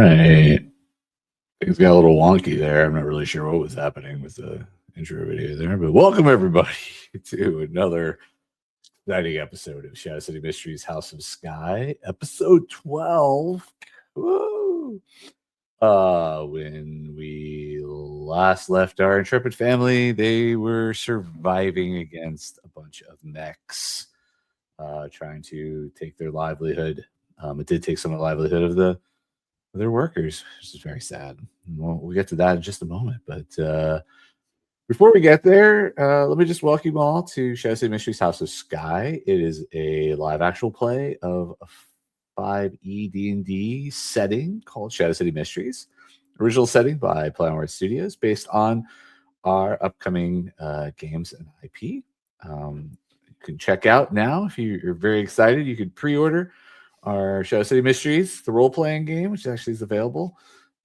right. Things got a little wonky there. I'm not really sure what was happening with the intro video there, but welcome everybody to another exciting episode of Shadow City Mysteries House of Skye, episode 12. Woo! When we last left our intrepid family, they were surviving against a bunch of mechs, trying to take their livelihood. It did take some of the livelihood of their workers, which is very sad. We'll get to that in just a moment. But before we get there, let me just welcome you all to Shadow City Mysteries House of Skye. It is a live actual play of a 5e D&D setting called Shadow City Mysteries. Original setting by Play On Words Studios, based on our upcoming games and IP. You can check out now if you're very excited. You could pre-order our Shadow City Mysteries, the role-playing game, which actually is available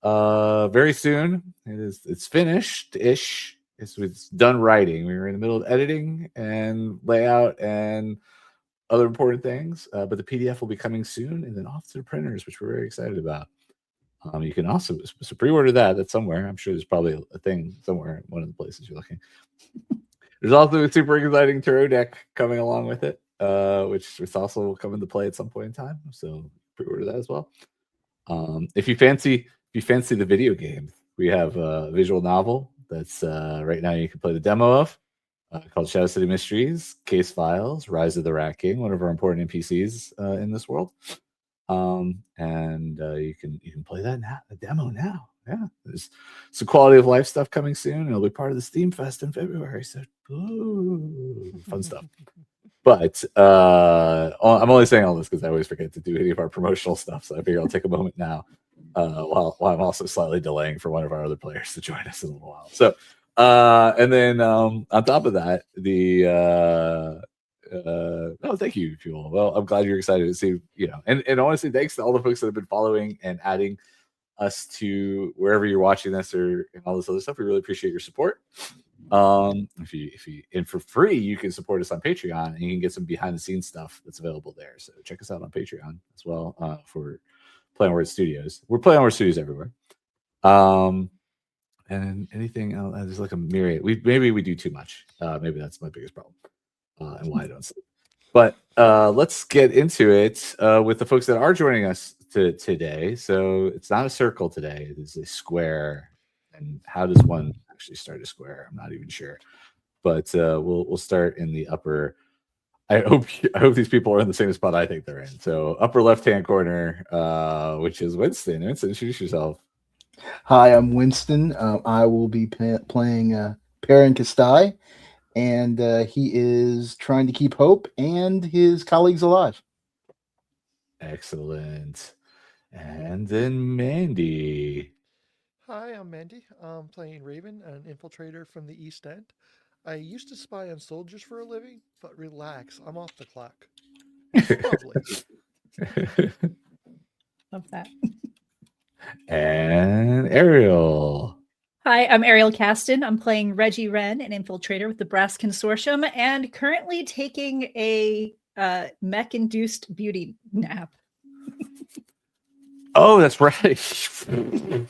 very soon. It's finished-ish. It's done writing. We were in the middle of editing and layout and other important things, but the PDF will be coming soon and then off to the printers, which we're very excited about. You can also pre-order that. That's somewhere. I'm sure there's probably a thing somewhere in one of the places you're looking. There's also a super exciting tarot deck coming along with it, which also will come into play at some point in time. So pre-order that as well. If you fancy the video game, we have a visual novel that's right now you can play the demo of, called Shadow City Mysteries, Case Files, Rise of the Rat King, one of our important NPCs in this world. You can play that now, the demo now. Yeah, there's some quality of life stuff coming soon. It'll be part of the Steam Fest in February. So fun stuff. But I'm only saying all this because I always forget to do any of our promotional stuff. So I figure I'll take a moment now while I'm also slightly delaying for one of our other players to join us in a little while. So and then on top of that, thank you, Fuel. Well, I'm glad you're excited to see, and honestly, thanks to all the folks that have been following and adding us to wherever you're watching this or all this other stuff. We really appreciate your support. If you and for free, you can support us on Patreon and you can get some behind the scenes stuff that's available there. So check us out on Patreon as well for Play On Words Studios. We're Play On Words Studios everywhere. And anything else, there's like a myriad. Maybe we do too much. Maybe that's my biggest problem and why I don't sleep. But let's get into it with the folks that are joining us today. So it's not a circle today; it is a square. And how does one actually start a square? I'm not even sure. But we'll start in the upper. I hope these people are in the same spot I think they're in. So upper left-hand corner, which is Winston. Winston, introduce yourself. Hi, I'm Winston. I will be playing Peryn Kestai, and he is trying to keep hope and his colleagues alive. Excellent. And then Mandy. Hi, I'm Mandy. I'm playing Raven, an infiltrator from the East End. I used to spy on soldiers for a living, but relax, I'm off the clock. Lovely. Love that. And Ariel. Hi, I'm Ariel Kasten. I'm playing Reggie Wrenne, an infiltrator with the Brass Consortium, and currently taking a mech-induced beauty nap. Oh, that's right.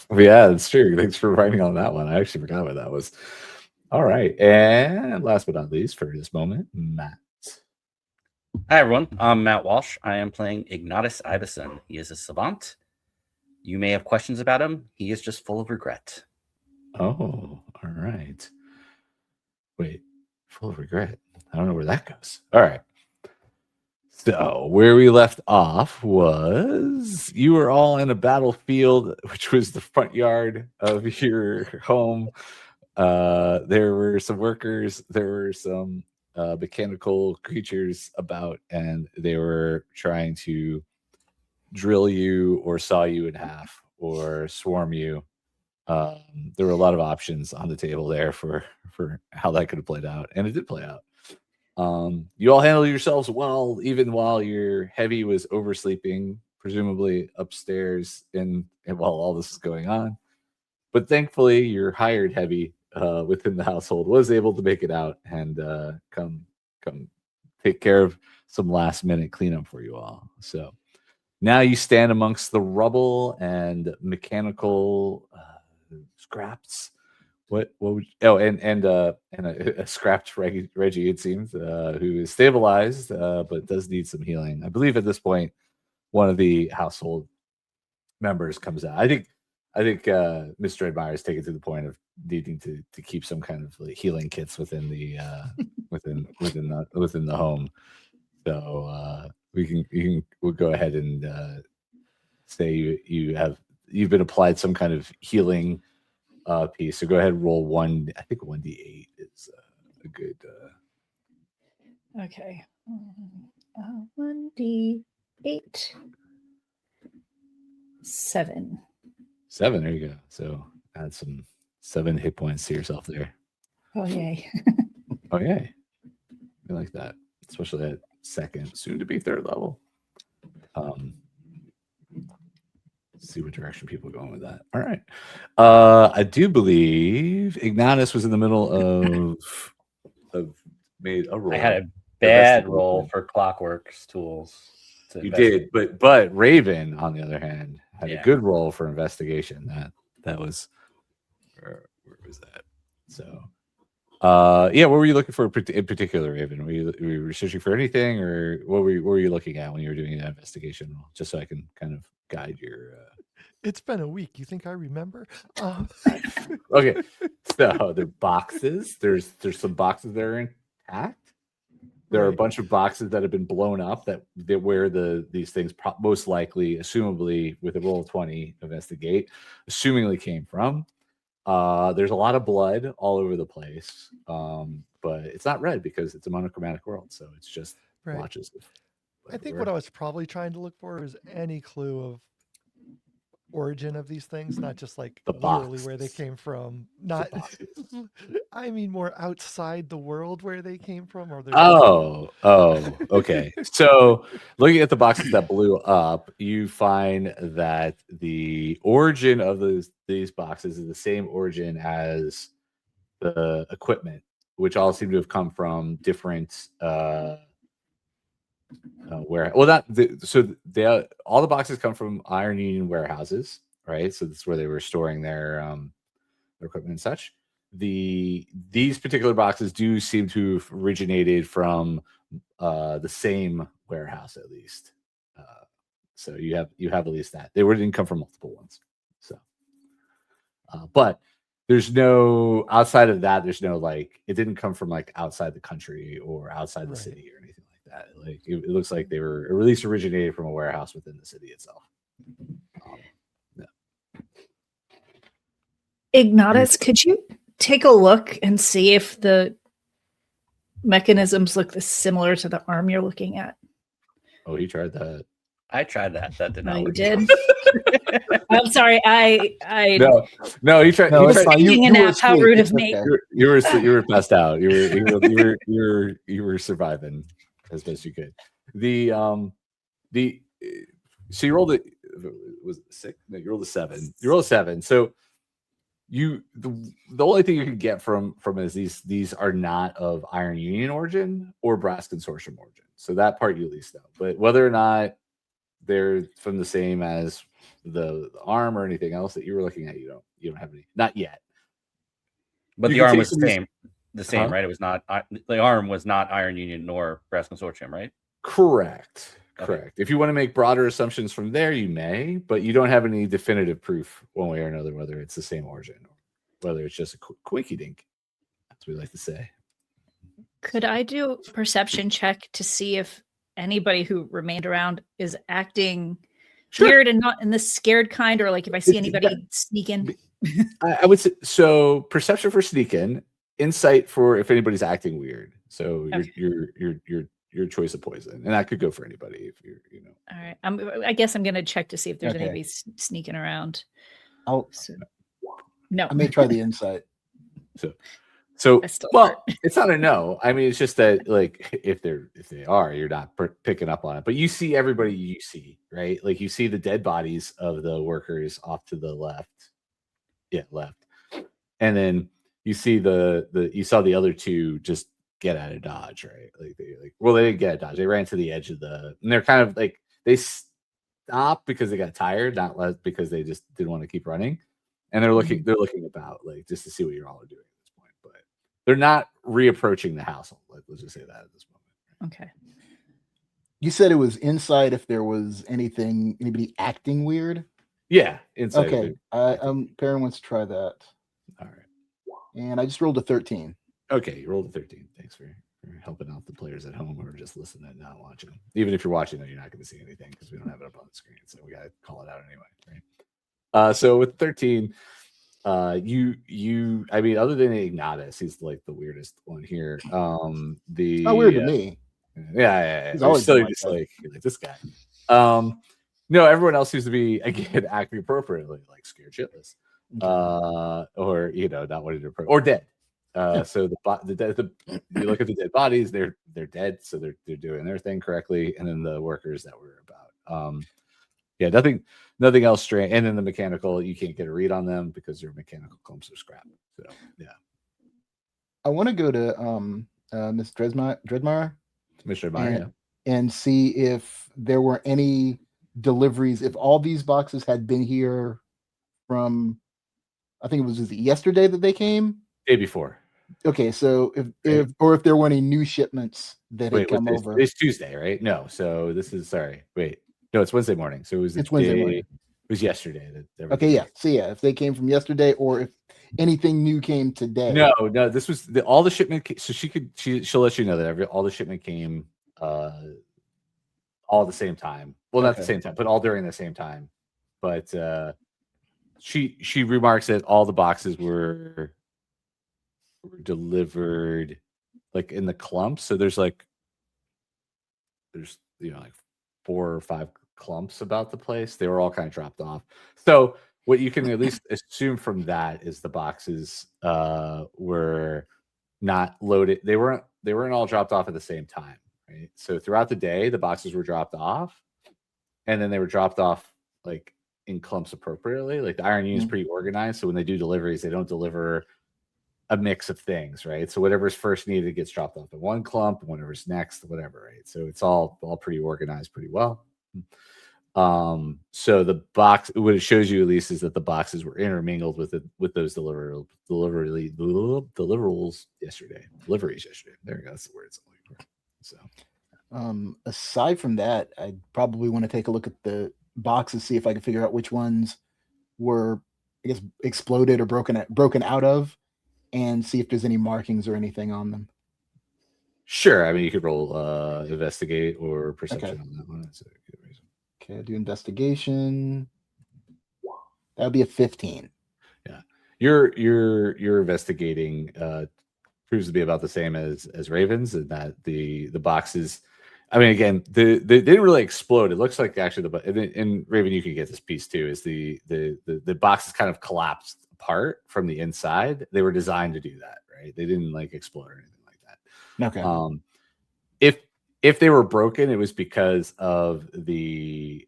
Yeah, that's true. Thanks for writing on that one. I actually forgot what that was. All right. And last but not least, for this moment, Matt. Hi, everyone. I'm Matt Walsh. I am playing Ignatus Ibison. He is a savant. You may have questions about him. He is just full of regret. Oh, all right. Wait, full of regret. I don't know where that goes. All right. So where we left off was you were all in a battlefield, which was the front yard of your home. There were some workers. There were some mechanical creatures about, and they were trying to drill you or saw you in half or swarm you. There were a lot of options on the table there for how that could have played out, and it did play out. You all handled yourselves well, even while your heavy was oversleeping, presumably upstairs and while all this is going on. But thankfully, your hired heavy within the household was able to make it out and come take care of some last minute cleanup for you all. So Now you stand amongst the rubble and mechanical scraps. What would and a scrapped Reggie, it seems, who is stabilized but does need some healing. I believe at this point one of the household members comes out. I think Mr. Edmire is taken to the point of needing to keep some kind of like healing kits within the within the home. So we'll go ahead and say you've been applied some kind of healing piece. So go ahead and roll one. I think 1d8 is a good. Okay. 1d8. 7. 7. There you go. So add some 7 hit points to yourself there. Oh yay! Oh yay! I like that, especially at second, soon to be third level. See what direction people are going with that. All right. I do believe Ignatus was in the middle of made a roll. I had a bad roll for Clockwork's tools. You did, but Raven, on the other hand, had a good roll for investigation. That was where was that? So what were you looking for in particular, Raven? Were you researching for anything, or what were you looking at when you were doing that investigation? Just so I can kind of guide your. It's been a week. You think I remember? Okay, so the boxes. There's some boxes that are intact. There are a bunch of boxes that have been blown up that where these things most likely, assumably, with a roll of 20, investigate, assumingly came from. There's a lot of blood all over the place, but it's not red because it's a monochromatic world, so it's just blotches of. I think what I was probably trying to look for is any clue of origin of these things, not just like literally where they came from. Not, I mean more outside the world where they came from, or okay. So looking at the boxes that blew up, you find that the origin of these boxes is the same origin as the equipment, which all seem to have come from different all the boxes come from Iron Union warehouses, right? So that's where they were storing their equipment and such. These particular boxes do seem to have originated from the same warehouse, at least. So you have at least that. They didn't come from multiple ones. So, but there's no outside of that. There's no like it didn't come from like outside the country or outside the city or anything like that. Like it looks like they were at least originated from a warehouse within the city itself. Ignatus, could you take a look and see if the mechanisms look similar to the arm you're looking at? Oh, he tried that. I tried that. That did not work. You did. I'm sorry. No. He tried. No, he tried. Taking a nap. How rude of me. You were passed out. You were surviving as best you could. So you rolled it. Was it 6? No, you rolled a 7. You rolled a 7. So the only thing you can get from is these are not of Iron Union origin or Brass Consortium origin. So that part you at least know. But whether or not they're from the same as the arm or anything else that you were looking at, you don't have any, not yet. But the arm was the same, right? It was not the arm was not Iron Union nor Brass Consortium, right? Correct. If you want to make broader assumptions from there, you may, but you don't have any definitive proof one way or another whether it's the same origin or whether it's just a quinky dink, as we like to say. Could I do a perception check to see if anybody who remained around is acting weird and not in the scared kind, or like if I see anybody sneak in? I would say so. Perception for sneak in, insight for if anybody's acting weird. So your choice of poison, and that could go for anybody if you're, All right, I guess I'm gonna check to see if there's anybody sneaking around. No, I may try the insight. So well, it's not a no. I mean, it's just that like if they are, you're not picking up on it. But you see everybody you see, right? Like you see the dead bodies of the workers off to the left. Yeah, left. And then you see you saw the other two just get out of dodge, right? They didn't get out of dodge. They ran to the edge of and they're kind of like they stopped because they got tired, not because they just didn't want to keep running. And they're looking about like just to see what you're all doing at this point. But they're not reapproaching the household. Let's just say that at this moment. Okay. You said it was inside if there was anybody acting weird? Yeah, inside. Okay. Peryn wants to try that. All right. And I just rolled a 13. Okay, you rolled a 13. Thanks for helping out the players at home who are just listening and not watching. Even if you're watching, though, you're not going to see anything because we don't have it up on the screen. So we got to call it out anyway, right? So with 13, I mean, other than Ignatus, he's like the weirdest one here. Not weird to me. Yeah. He's always still like just like this guy. No, everyone else seems to be again acting appropriately, like scared shitless, or not wanting to or dead. So you look at the dead bodies, they're dead, so they're doing their thing correctly, and then the workers that we're about, nothing else strange. And then the mechanical, you can't get a read on them because they're mechanical clumps of scrap. So yeah, I want to go to Miss Dreadmire, Mr. Meyer, and see if there were any deliveries. If all these boxes had been here from, I think was it yesterday that they came. Day before. Okay, so if there were any new shipments that had come over. It's Tuesday, right? No, so this is no, it's Wednesday morning. So it's Wednesday morning. It was yesterday. Okay, yeah. So yeah, if they came from yesterday, or if anything new came today. No, this was all the shipment. So she'll let you know that all the shipment came all at the same time. Well, not the same time, but all during the same time. But she remarks that all the boxes were delivered like in the clumps. So there's like 4 or 5 clumps about the place. They were all kind of dropped off. So what you can at least assume from that is the boxes were not loaded. They weren't all dropped off at the same time, right? So throughout the day, the boxes were dropped off, and then they were dropped off like in clumps appropriately. Like the Iron Union is pretty organized, so when they do deliveries, they don't deliver a mix of things, right? So whatever's first needed gets dropped off in one clump, and whatever's next, whatever, right? So it's all pretty organized pretty well. So the box, what it shows you at least is that the boxes were intermingled with those deliveries yesterday. There we go. That's the word it's looking for. So aside from that, I probably want to take a look at the boxes, see if I can figure out which ones were, I guess, exploded or broken out of, and see if there's any markings or anything on them. Sure. I mean, you could roll investigate or perception on that one. That's a good reason. Okay, I do investigation. That would be a 15. Yeah, your investigating proves to be about the same as Raven's, and that the boxes. I mean, again, they didn't really explode. It looks like actually and Raven, you can get this piece too. Is the boxes kind of collapsed apart from the inside. They were designed to do that, right? They didn't like explode or anything like that. Okay. If they were broken, it was because of the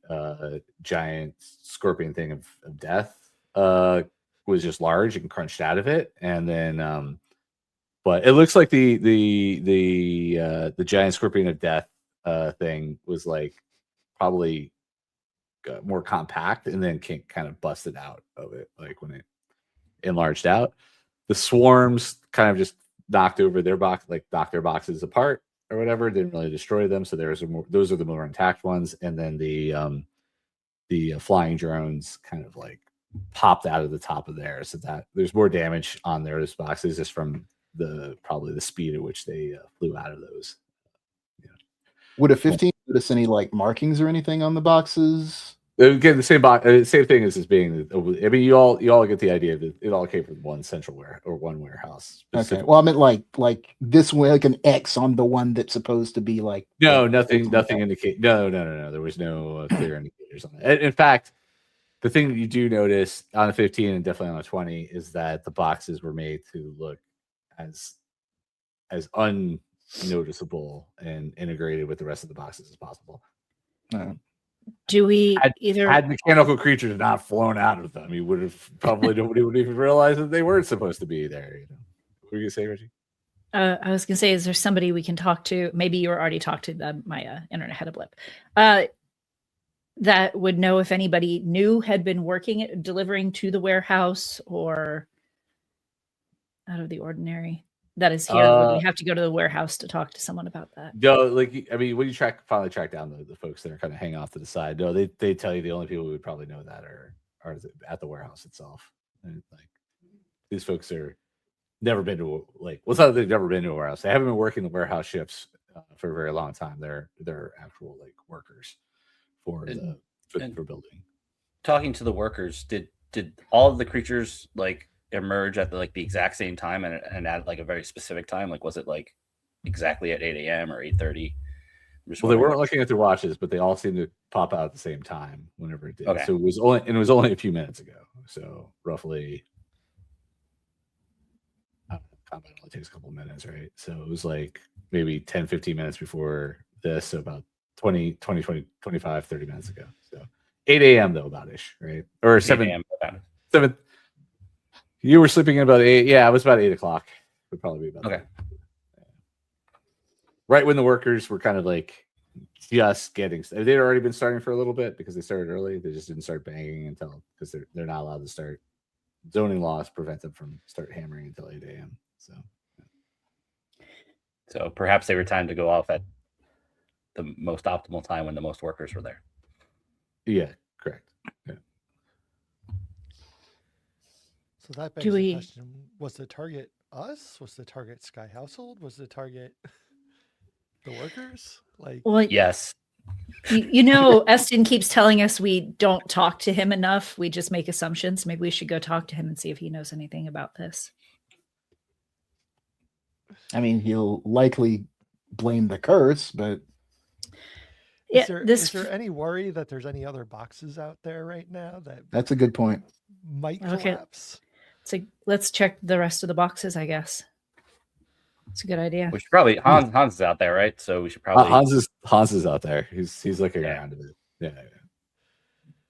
giant scorpion thing of death was just large and crunched out of it, and then but it looks like the giant scorpion of death thing was like probably more compact, and then kind of busted out of it, like when it enlarged out. The swarms kind of just knocked their boxes apart or whatever, didn't really destroy them. So those are the more intact ones, and then the flying drones kind of like popped out of the top of there, so that there's more damage on those boxes just from probably the speed at which they flew out of those. Would a 15 notice any like markings or anything on the boxes? Again, the same thing as being. I mean, you all get the idea that it all came from one central one warehouse. Okay. Well, I meant like this way, like an X on the one that's supposed to be like. No, nothing indicate. No. There was no clear indicators on it. In fact, the thing that you do notice on a 15 and definitely on a 20 is that the boxes were made to look as unnoticeable and integrated with the rest of the boxes as possible. Do we had mechanical creatures not flown out of them, you would have nobody would even realize that they weren't supposed to be there. What were you gonna say, Reggie? I was gonna say, is there somebody we can talk to? Maybe you already talked to them. My internet had a blip. that would know if anybody new had been delivering to the warehouse or out of the ordinary that is here? Would we have to go to the warehouse to talk to someone about that? No, like, I mean, when you finally track down the folks that are kind of hanging off to the side, no, they tell you the only people who would probably know that are at the warehouse itself. And like, these folks are never been to it's not that they've never been to a warehouse. They haven't been working the warehouse shifts for a very long time. They're actual like workers for building. Talking to the workers, did all of the creatures like emerge at the exact same time and at like a very specific time? Like, was it like exactly at 8 a.m. or 8:30? Well, they weren't looking at their watches, but they all seemed to pop out at the same time whenever it did. Okay. So it was only a few minutes ago. So roughly, combat only takes a couple of minutes, right? So it was like maybe 10, 15 minutes before this, so about 20, 25, 30 minutes ago. So 8 a.m. though, about-ish, right? Or 7 a.m. about 7. You were sleeping in about 8. Yeah, it was about 8 o'clock. Would probably be about okay. Right when the workers were kind of like just getting, they'd already been starting for a little bit because they started early. They just didn't start banging until, because they're not allowed to start. Zoning laws prevent them from start hammering until 8 a.m. So perhaps they were timed to go off at the most optimal time when the most workers were there. Yeah, correct. Yeah. So that begs the question: was the target us? Was the target Skye household? Was the target the workers? Like, well, yes. Eston keeps telling us we don't talk to him enough. We just make assumptions. Maybe we should go talk to him and see if he knows anything about this. I mean, he'll likely blame the curse, but is there any worry that there's any other boxes out there right now that's a good point. Might collapse? So let's check the rest of the boxes, I guess. It's a good idea. We should probably Hans is out there, right? So we should probably Hans is out there. He's looking around a bit.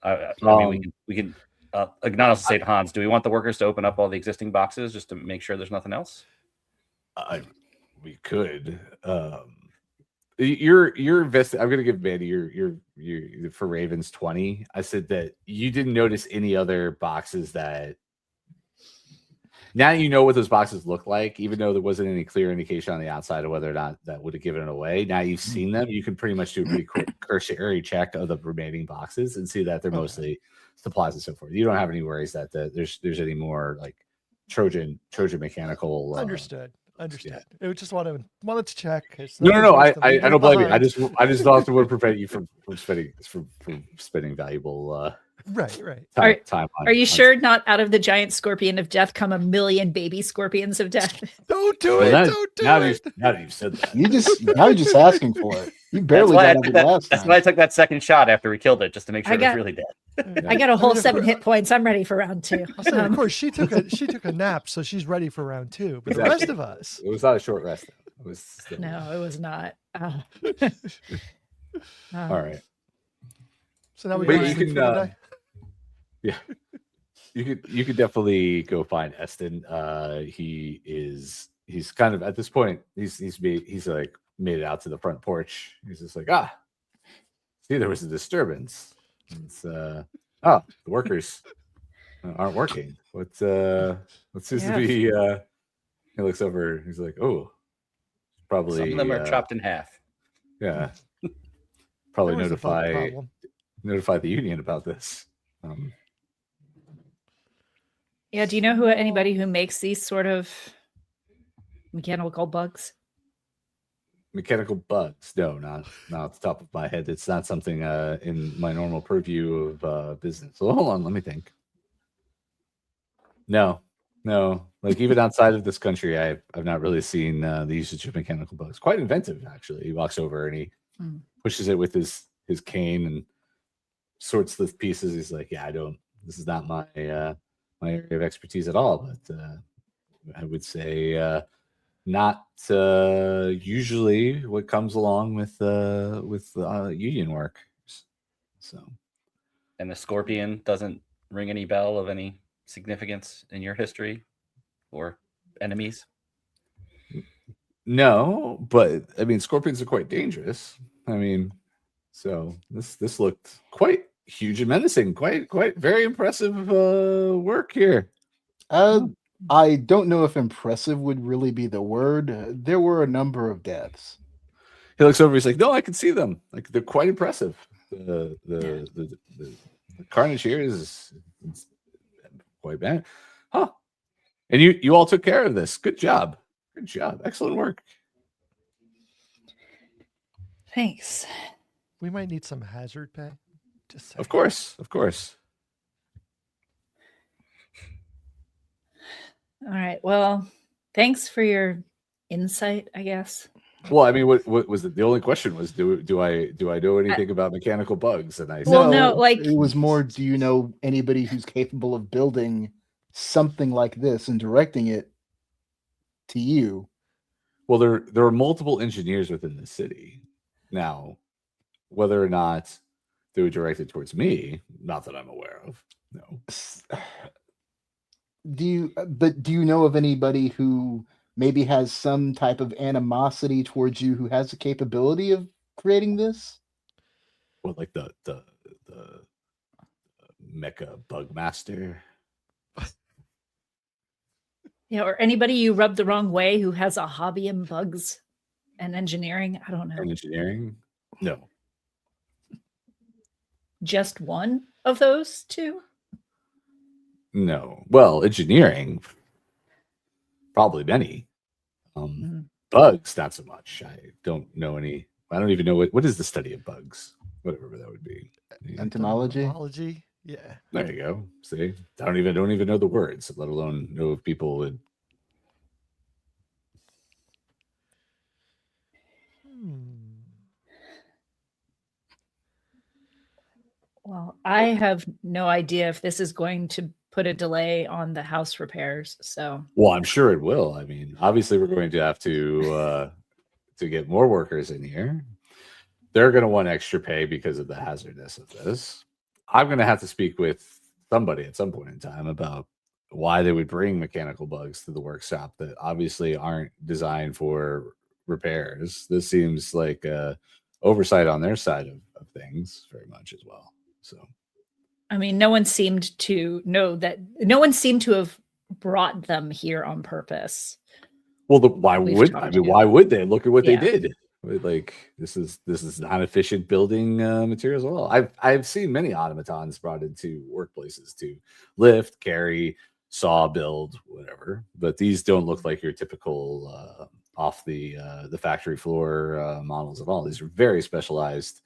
Yeah. I mean, we can Ignatus will say to Hans, do we want the workers to open up all the existing boxes just to make sure there's nothing else? We could. You're invested. I'm gonna give Mandy your for Ravens 20. I said that you didn't notice any other boxes that. Now you know what those boxes look like, even though there wasn't any clear indication on the outside of whether or not that would have given it away. Now you've seen them, you can pretty much do a pretty quick cursory check of the remaining boxes and see that they're mostly supplies and so forth. You don't have any worries that there's any more like Trojan mechanical. Understood. Yeah. I just wanted to check. No. I don't blame you. I just also would prevent you from spending valuable. Right. Time are you sure not out of the giant scorpion of death come a million baby scorpions of death? Don't do it. Don't do it. Now that you've said that. You're just asking for it. You barely got it last time. That's why I took that second shot after we killed it, just to make sure it was really dead. I got a whole 7 hit points. I'm ready for round 2. Of course, she took a nap, so she's ready for round 2. But the rest of us, it was not a short rest. It was no, it was not. All right. So now we can. Yeah, you could definitely go find Eston. He's kind of at this point. He's like made it out to the front porch. He's just like, see, there was a disturbance. It's the workers aren't working. What seems to be? He looks over. He's like, probably some of them are chopped in half. Yeah, probably notify the union about this. Yeah, do you know anybody who makes these sort of mechanical bugs? Mechanical bugs? No, not off the top of my head. It's not something in my normal purview of business. So hold on, let me think. No. Like even outside of this country, I've not really seen the usage of mechanical bugs. Quite inventive, actually. He walks over and he pushes it with his cane and sorts the pieces. He's like, "Yeah, this is not my area of expertise at all, but I would say not usually what comes along with union work." So, and the scorpion doesn't ring any bell of any significance in your history or enemies? No, but I mean, scorpions are quite dangerous. I mean, So this looked quite huge and menacing. Quite very impressive work here. I don't know if impressive would really be the word. There were a number of deaths. He looks over. He's like, "No, I can see them. Like they're quite impressive. The carnage here is quite bad, huh? And you all took care of this. Good job. Good job. Excellent work. Thanks. We might need some hazard pay. Just saying. Of course, of course. All right. Well, thanks for your insight, I guess. Well, I mean, what was it? The only question was, do I know anything about mechanical bugs? And I said, Well, no, like it was more, do you know anybody who's capable of building something like this and directing it to you? well, there are multiple engineers within the city. Now, whether or not they would direct it towards me, not that I'm aware of. No. Do you know of anybody who maybe has some type of animosity towards you who has the capability of creating this? Well, like the mecha bug master. yeah, or anybody you rub the wrong way who has a hobby in bugs and engineering. I don't know. And engineering? No. Just one of those two? No. Well, engineering, probably many. Bugs, not so much. I don't know any. I don't even know what is the study of bugs, whatever that would be. Entomology? Entomology? Yeah. There you go. See, I don't even know the words, let alone know if people would. Well, I have no idea if this is going to put a delay on the house repairs. So, Well, I'm sure it will. I mean, obviously, we're going to have to get more workers in here. They're going to want extra pay because of the hazardness of this. I'm going to have to speak with somebody at some point in time about why they would bring mechanical bugs to the workshop that obviously aren't designed for repairs. This seems like oversight on their side of things very much as well. So, I mean, no one seemed to know that. No one seemed to have brought them here on purpose. well, why would they? Look at what they did. Like this is not efficient building materials at all. I've seen many automatons brought into workplaces to lift, carry, saw, build, whatever. But these don't look like your typical off the factory floor models at all. These are very specialized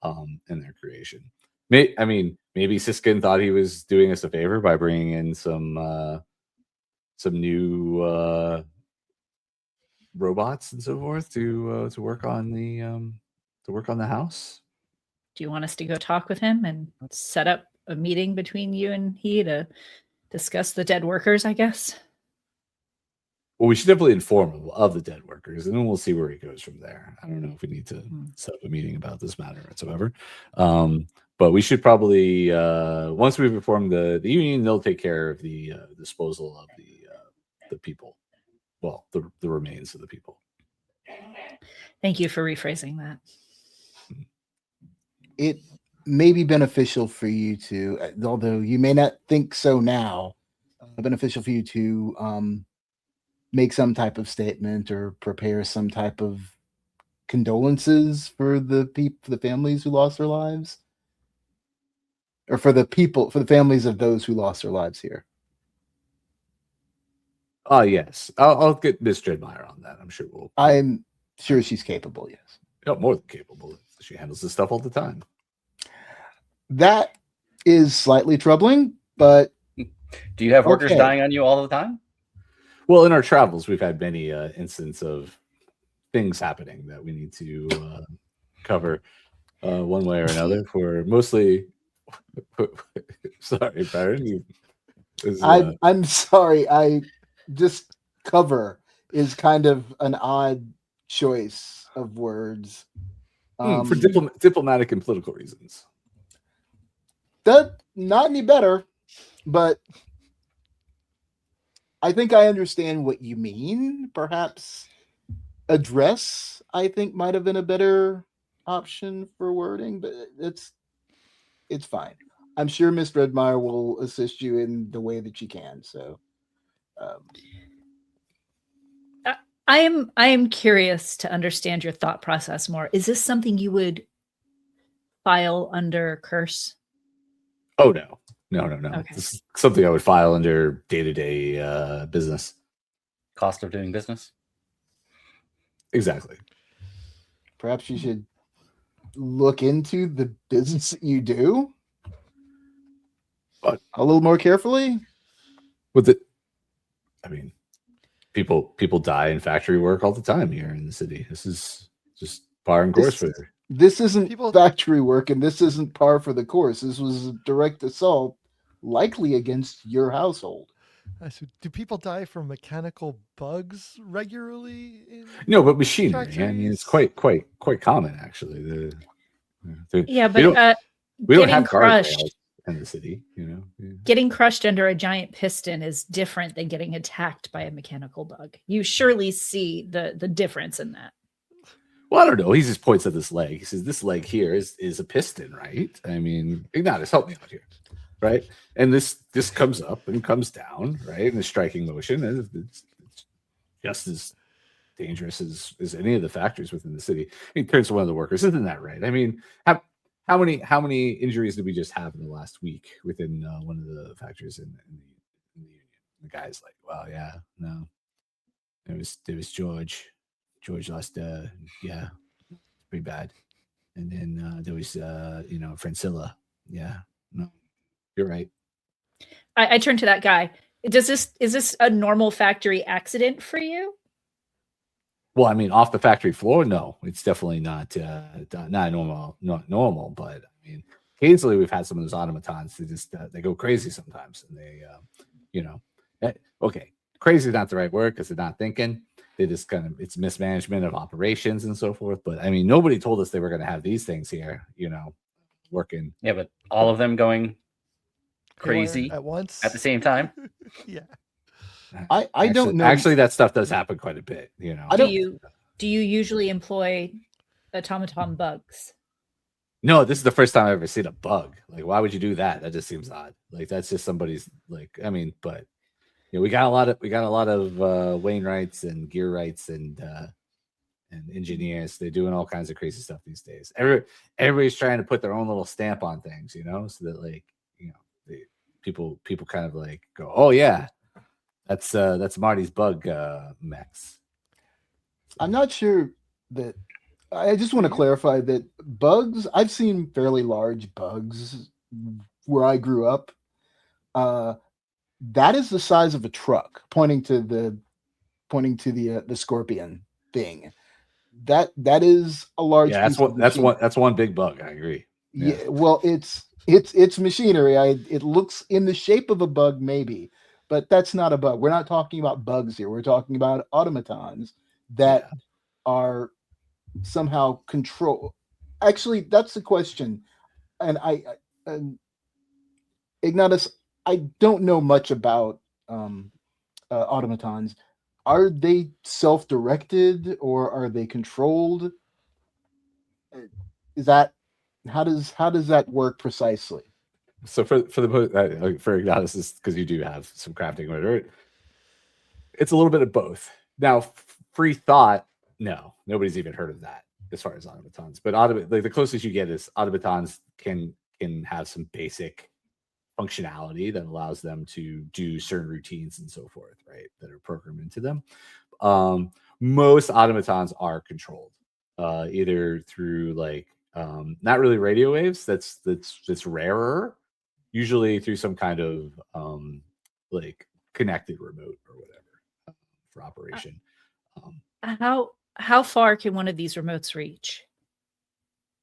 in their creation. I mean, maybe Siskin thought he was doing us a favor by bringing in some new robots and so forth to work on the house. Do you want us to go talk with him and set up a meeting between you and he to discuss the dead workers, I guess? Well, we should definitely inform him of the dead workers, and then we'll see where he goes from there. I don't know if we need to set up a meeting about this matter whatsoever. But we should probably, once we've informed the union, they'll take care of the disposal of the people. Well, the remains of the people. Thank you for rephrasing that. It may be beneficial for you to, although you may not think so now, beneficial for you to make some type of statement or prepare some type of condolences for the families who lost their lives, or for the families of those who lost their lives here. Oh, yes. I'll get Miss Dredmeyer on that. I'm sure I'm sure she's capable, yes. Oh, more than capable. She handles this stuff all the time. That is slightly troubling, but... Do you have workers dying on you all the time? Well, in our travels, we've had many instances of things happening that we need to cover one way or another for mostly... Sorry, Peryn. I'm sorry. Just cover is kind of an odd choice of words. For diplomatic and political reasons. That not any better, but I think I understand what you mean. Perhaps address, I think, might have been a better option for wording, but it's fine. I'm sure Miss Redmire will assist you in the way that she can. So, I am curious to understand your thought process more. Is this something you would file under curse? Oh no. Okay. This is something I would file under day-to-day business. Cost of doing business. Exactly. perhaps you should look into the business that you do But a little more carefully. with it, I mean, people die in factory work all the time here in the city. This is just par and course for This isn't People- factory work, and this isn't par for the course. This was a direct assault, likely against your household. I said, do people die from mechanical bugs regularly? no, but machinery. I mean, it's Factories? quite common actually. Yeah, we but don't, we don't getting have crushed. guardrails in the city, you know. Yeah. Getting crushed under a giant piston is different than getting attacked by a mechanical bug. You surely see the difference in that. Well, I don't know. He just points at this leg. He says, "This leg here is a piston, right? I mean, Ignatus, help me out here, right? And this comes up and comes down, right? In the striking motion, and it's just as dangerous as any of the factories within the city." He turns to one of the workers. Isn't that right? I mean, how many injuries did we just have in the last week within one of the factories in the union? The guy's like, "Well, yeah, no, there was George. George lost, yeah, pretty bad. And then there was, Francilla. Yeah, no, you're right. I turn to that guy. Is this a normal factory accident for you? Well, I mean, off the factory floor, no, it's definitely not normal, not normal. But I mean, occasionally we've had some of those automatons that just they go crazy sometimes, and they, okay, crazy is not the right word because they're not thinking. They just kind of it's mismanagement of operations and so forth. But I mean, nobody told us they were going to have these things here, working. Yeah, but all of them going crazy at once at the same time. Yeah. I don't know. Actually, that stuff does happen quite a bit. Do you usually employ automaton bugs? No, this is the first time I've ever seen a bug. Like, why would you do that? That just seems odd. Like, that's just somebody's like. I mean, but we got a lot of Wainwrights and Gearwrights and engineers. They're doing all kinds of crazy stuff these days. Everybody's trying to put their own little stamp on things, so that people kind of like go, oh yeah, that's Marty's bug mechs. I'm not sure that. I just want to clarify that bugs. I've seen fairly large bugs where I grew up. That is the size of a truck, pointing to the scorpion thing. That is a large. Yeah, that's one big bug. I agree. Yeah. Well, it's machinery. It looks in the shape of a bug, maybe, but that's not a bug. We're not talking about bugs here. We're talking about automatons that are somehow control. Actually, that's the question. And Ignatus, I don't know much about automatons. Are they self-directed or are they controlled? Is that how does that work precisely? So for Ignatus, is because you do have some crafting order. It's a little bit of both. Now, free thought, no, nobody's even heard of that as far as automatons. But the closest you get is automatons can have some basic functionality that allows them to do certain routines and so forth, right? That are programmed into them. Most automatons are controlled, either through not really radio waves. That's rarer. Usually through some kind of connected remote or whatever for operation. How far can one of these remotes reach?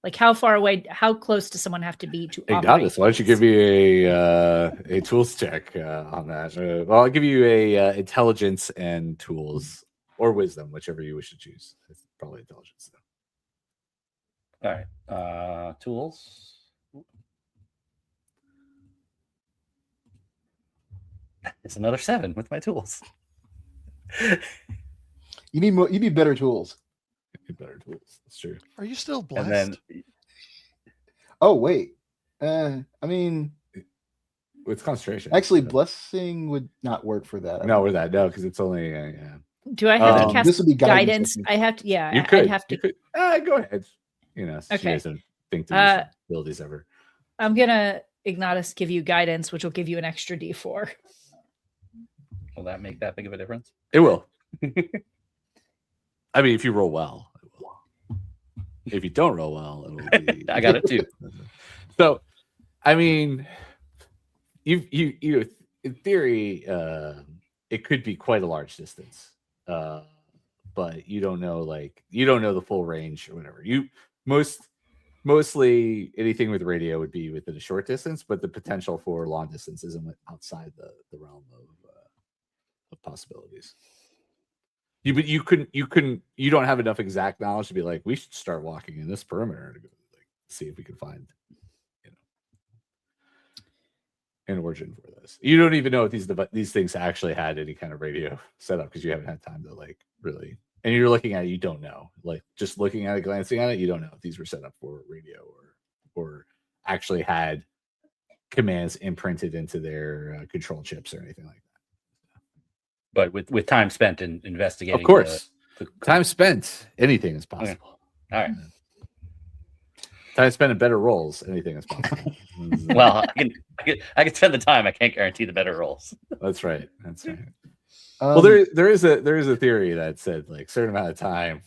Like how far away? How close does someone have to be to operate? Ignatus, why don't you give me a tools check on that? Well, I'll give you a intelligence and tools or wisdom, whichever you wish to choose. It's probably intelligence. All right, tools. It's another 7 with my tools. You need more. You need better tools. better tools. That's true. Are you still And blessed? then Oh wait. I mean, With concentration. actually, so- blessing would not work for that. I No, don't with think. that, no, because it's only yeah. Do I have to Um, cast this would be guidance, I guidance? think. I have to. Yeah, You I'd could. have to. You could. Go ahead. You know, since you Okay. guys don't think to use your abilities ever. I'm gonna Ignatus give you guidance, which will give you an extra D4. will that make that big of a difference? It will. I mean, if you roll well, it will. If you don't roll well, it'll be. I got it too. So, I mean, you in theory, it could be quite a large distance, but you don't know the full range or whatever. Mostly anything with radio would be within a short distance, but the potential for long distance isn't outside the realm of possibilities. You don't have enough exact knowledge to be like, we should start walking in this perimeter to go see if we can find an origin for this. You don't even know if these things actually had any kind of radio set up because you haven't had time to really. And you're looking at it, you don't know. Just looking at it, glancing at it, you don't know if these were set up for radio or actually had commands imprinted into their control chips or anything like that. But with time spent in investigating, Of course, the time spent, anything is possible. All right. Time spent in better roles, anything is possible. Well, I can spend the time. I can't guarantee the better roles. That's right. Well, there is a theory that said certain amount of time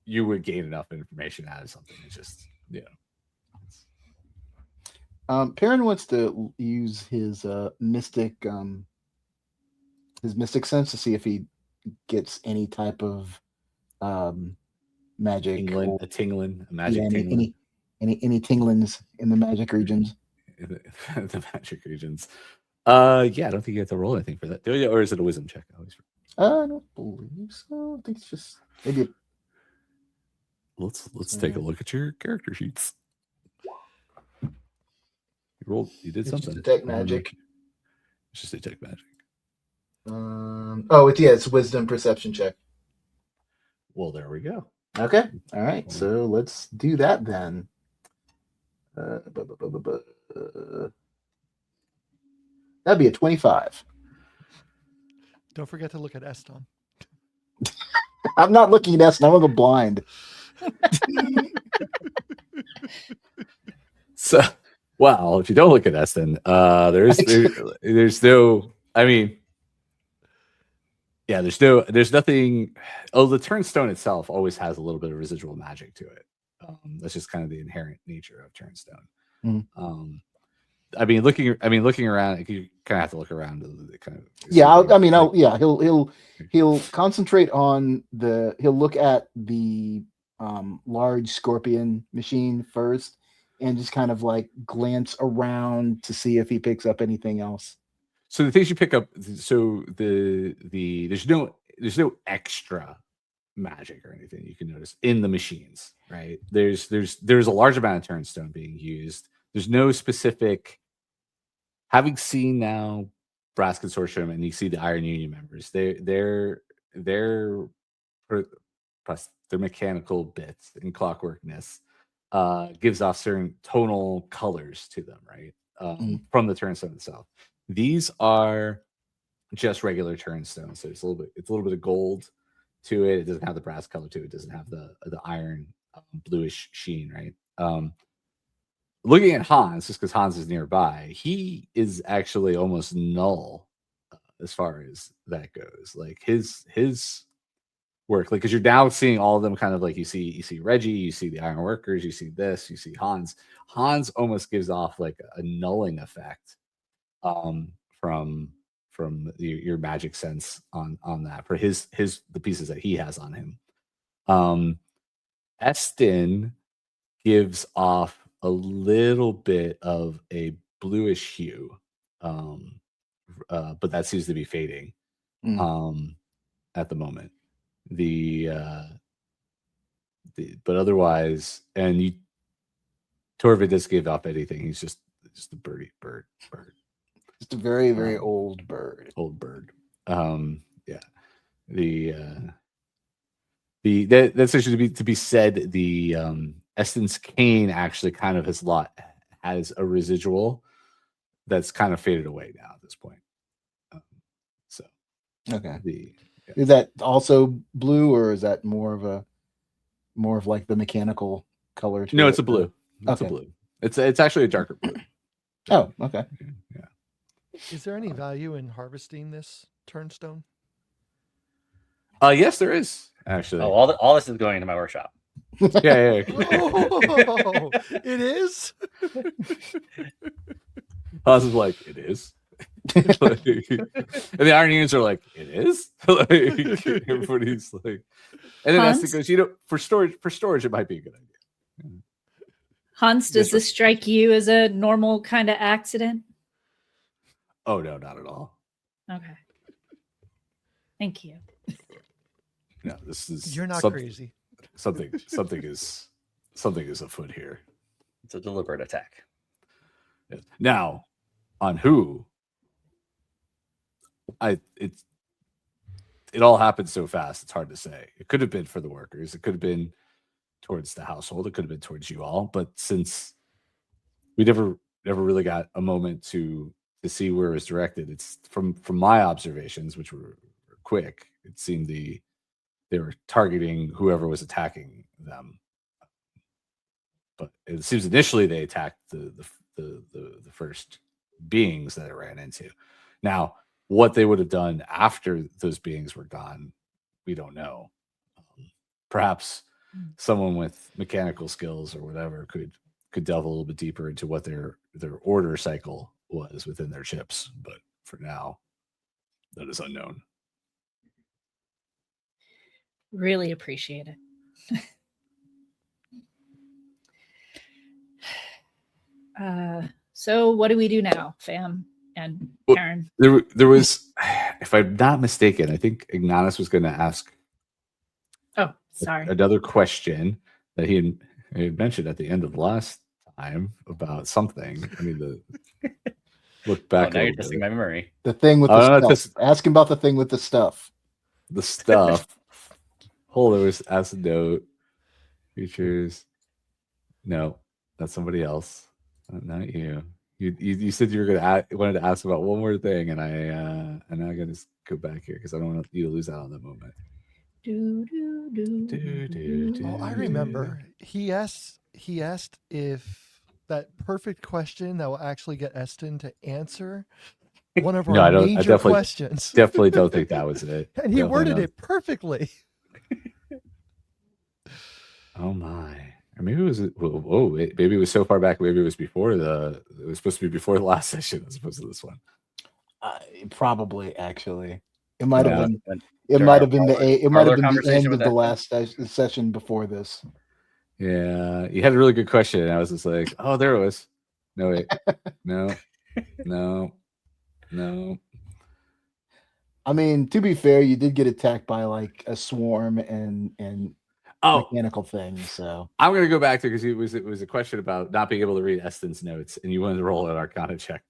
you would gain enough information out of something. It's just Peryn wants to use his mystic sense to see if he gets any type of magic, a tingling, a magic tingling. Any tinglings in the magic regions. The magic regions. I don't think you have to roll anything for that. Or is it a wisdom check? I don't believe so. I think it's just maybe. Let's take a look at your character sheets. You did something. Detect magic. It's just detect magic. It's wisdom perception check. Well, there we go. Okay. All right. So let's do that then. That'd be a 25. Don't forget to look at Eston. I'm not looking at Eston. I'm going to go blind. So, well, if you don't look at Eston, there's no. I mean, yeah, there's nothing. Oh, the Turnstone itself always has a little bit of residual magic to it. That's just kind of the inherent nature of Turnstone. Mm-hmm. Looking around, you kind of have to look around. Kind of. Yeah, he'll concentrate on he'll look at the large scorpion machine first, and just kind of glance around to see if he picks up anything else. So the things you pick up, so there's no extra magic or anything you can notice in the machines, right? There's a large amount of Turnstone being used. There's no specific. Having seen now Brass Consortium and you see the Iron Union members, their mechanical bits and clockworkness gives off certain tonal colors to them, right? From the Turnstone itself. These are just regular Turnstone, so it's a little bit of gold to it. It doesn't have the brass color to it. It doesn't have the iron bluish sheen, right? Looking at Hans, just because Hans is nearby, he is actually almost null as far as that goes. His work, because you're now seeing all of them kind of you see Reggie, you see the Iron Workers, you see this, you see Hans. Hans almost gives off a nulling effect from your magic sense on that for the pieces that he has on him. Eston gives off a little bit of a bluish hue, but that seems to be fading at the moment. But otherwise, and Torvid doesn't give off anything. He's just a bird. Just a very, very old bird. Old bird. Yeah. That's actually to be said. The Eston's cane actually kind of has a residual that's kind of faded away now at this point. So Okay. Yeah. Is that also blue, or is that more of like the mechanical color? No, it's a blue. It's Okay. a blue. It's actually a darker blue. Oh, okay. Yeah. Is there any value in harvesting this turnstone? Yes, there is actually. Oh, all this is going into my workshop. Yeah. Oh, it is. Hans is like, it is. And the Iron Unions are like, it is. Like, everybody's like, and then Eston goes, for storage, it might be a good idea. Hans, does this strike you as a normal kind of accident? Oh no, not at all. Okay. Thank you. No, this is You're not crazy. Something is afoot here. It's a deliberate attack. Now, on who? It all happened so fast. It's hard to say. It could have been for the workers. It could have been towards the household. It could have been towards you all. But since we never really got a moment to see where it was directed, it's from my observations, which were quick. It seemed they were targeting whoever was attacking them. But it seems initially they attacked the first beings that it ran into. Now, what they would have done after those beings were gone, we don't know. Perhaps someone with mechanical skills or whatever could delve a little bit deeper into what their order cycle was within their ships. But for now, that is unknown. Really appreciate it. So what do we do now, Fam and Peryn? There was, if I'm not mistaken, I think Ignatus was going to ask. Oh, sorry. Another question that he had mentioned at the end of last time about something. I mean, look back. Now you're testing my memory. The thing with the stuff. Ask him about the thing with the stuff. The stuff. There was acid note features. No, that's somebody else. Not you. You said you were wanted to ask about one more thing, and I'm now gonna just go back here because I don't want you to lose out on that moment. Oh, I remember. He asked if that perfect question that will actually get Eston to answer one of our major questions. Definitely don't think that was it. And he worded it perfectly. Oh my. Or maybe it was maybe it was so far back, maybe it was before it was supposed to be before the last session as opposed to this one. Probably actually. It might have been the end of the last session before this. Yeah, you had a really good question, and I was just like, "Oh, there it was." No, wait, no. I mean, to be fair, you did get attacked by like a swarm and mechanical things. So I'm gonna go back to because it was a question about not being able to read Eston's notes, and you wanted to roll an Arcana check.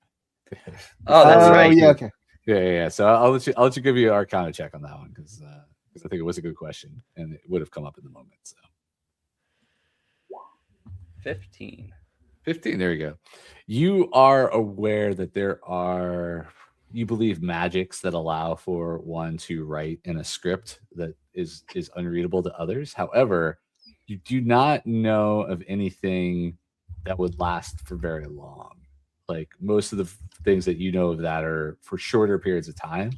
Oh, that's right. Yeah, okay. Yeah. So I'll let you give you an Arcana check on that one because I think it was a good question and it would have come up in the moment. So 15. There you go. You are aware that there are, you believe, magics that allow for one to write in a script that is unreadable to others. However, you do not know of anything that would last for very long. Like most of the things that you know of that are for shorter periods of time.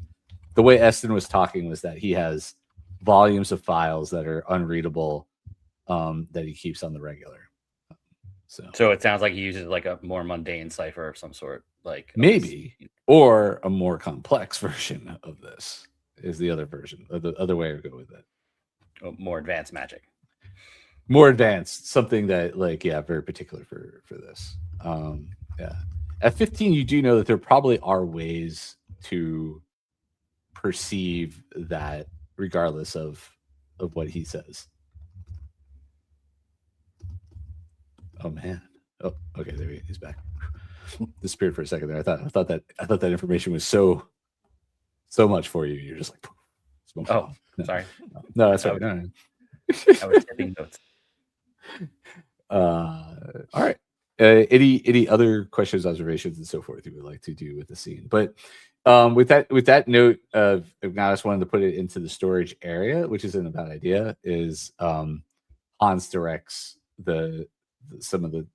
The way Eston was talking was that he has volumes of files that are unreadable that he keeps on the regular. So it sounds like he uses like a more mundane cipher of some sort, like maybe, or a more complex version of this is the other version, or the other way to go with it. More advanced magic. More advanced, something that very particular for this. Yeah. At 15, you do know that there probably are ways to perceive that regardless of what he says. Oh man. Oh, okay, there he's back. Disappeared for a second there. I thought that information was so much for you. You're just like, oh, sorry. No, that's right. No. I was taking notes. All right. Any other questions, observations, and so forth you would like to do with the scene? But with that note of Ignatus wanting to put it into the storage area, which isn't a bad idea, is Hans directs some of the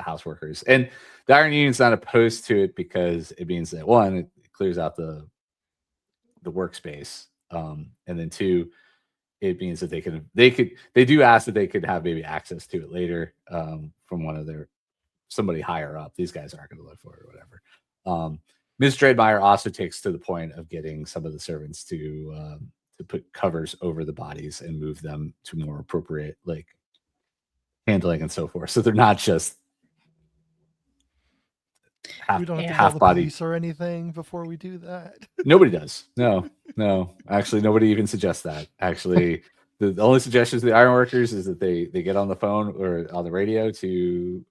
house workers, and the Iron Union's not opposed to it because it means that one, it clears out the workspace, and then two, it means that they do ask that they could have maybe access to it later from one of somebody higher up. These guys aren't going to look for it or whatever. Ms. Dreadmire also takes to the point of getting some of the servants to put covers over the bodies and move them to more appropriate like handling and so forth. So they're not just we don't have to half call the body police or anything before we do that. Nobody does. No. Actually, nobody even suggests that. Actually, the only suggestions to the ironworkers is that they get on the phone or on the radio to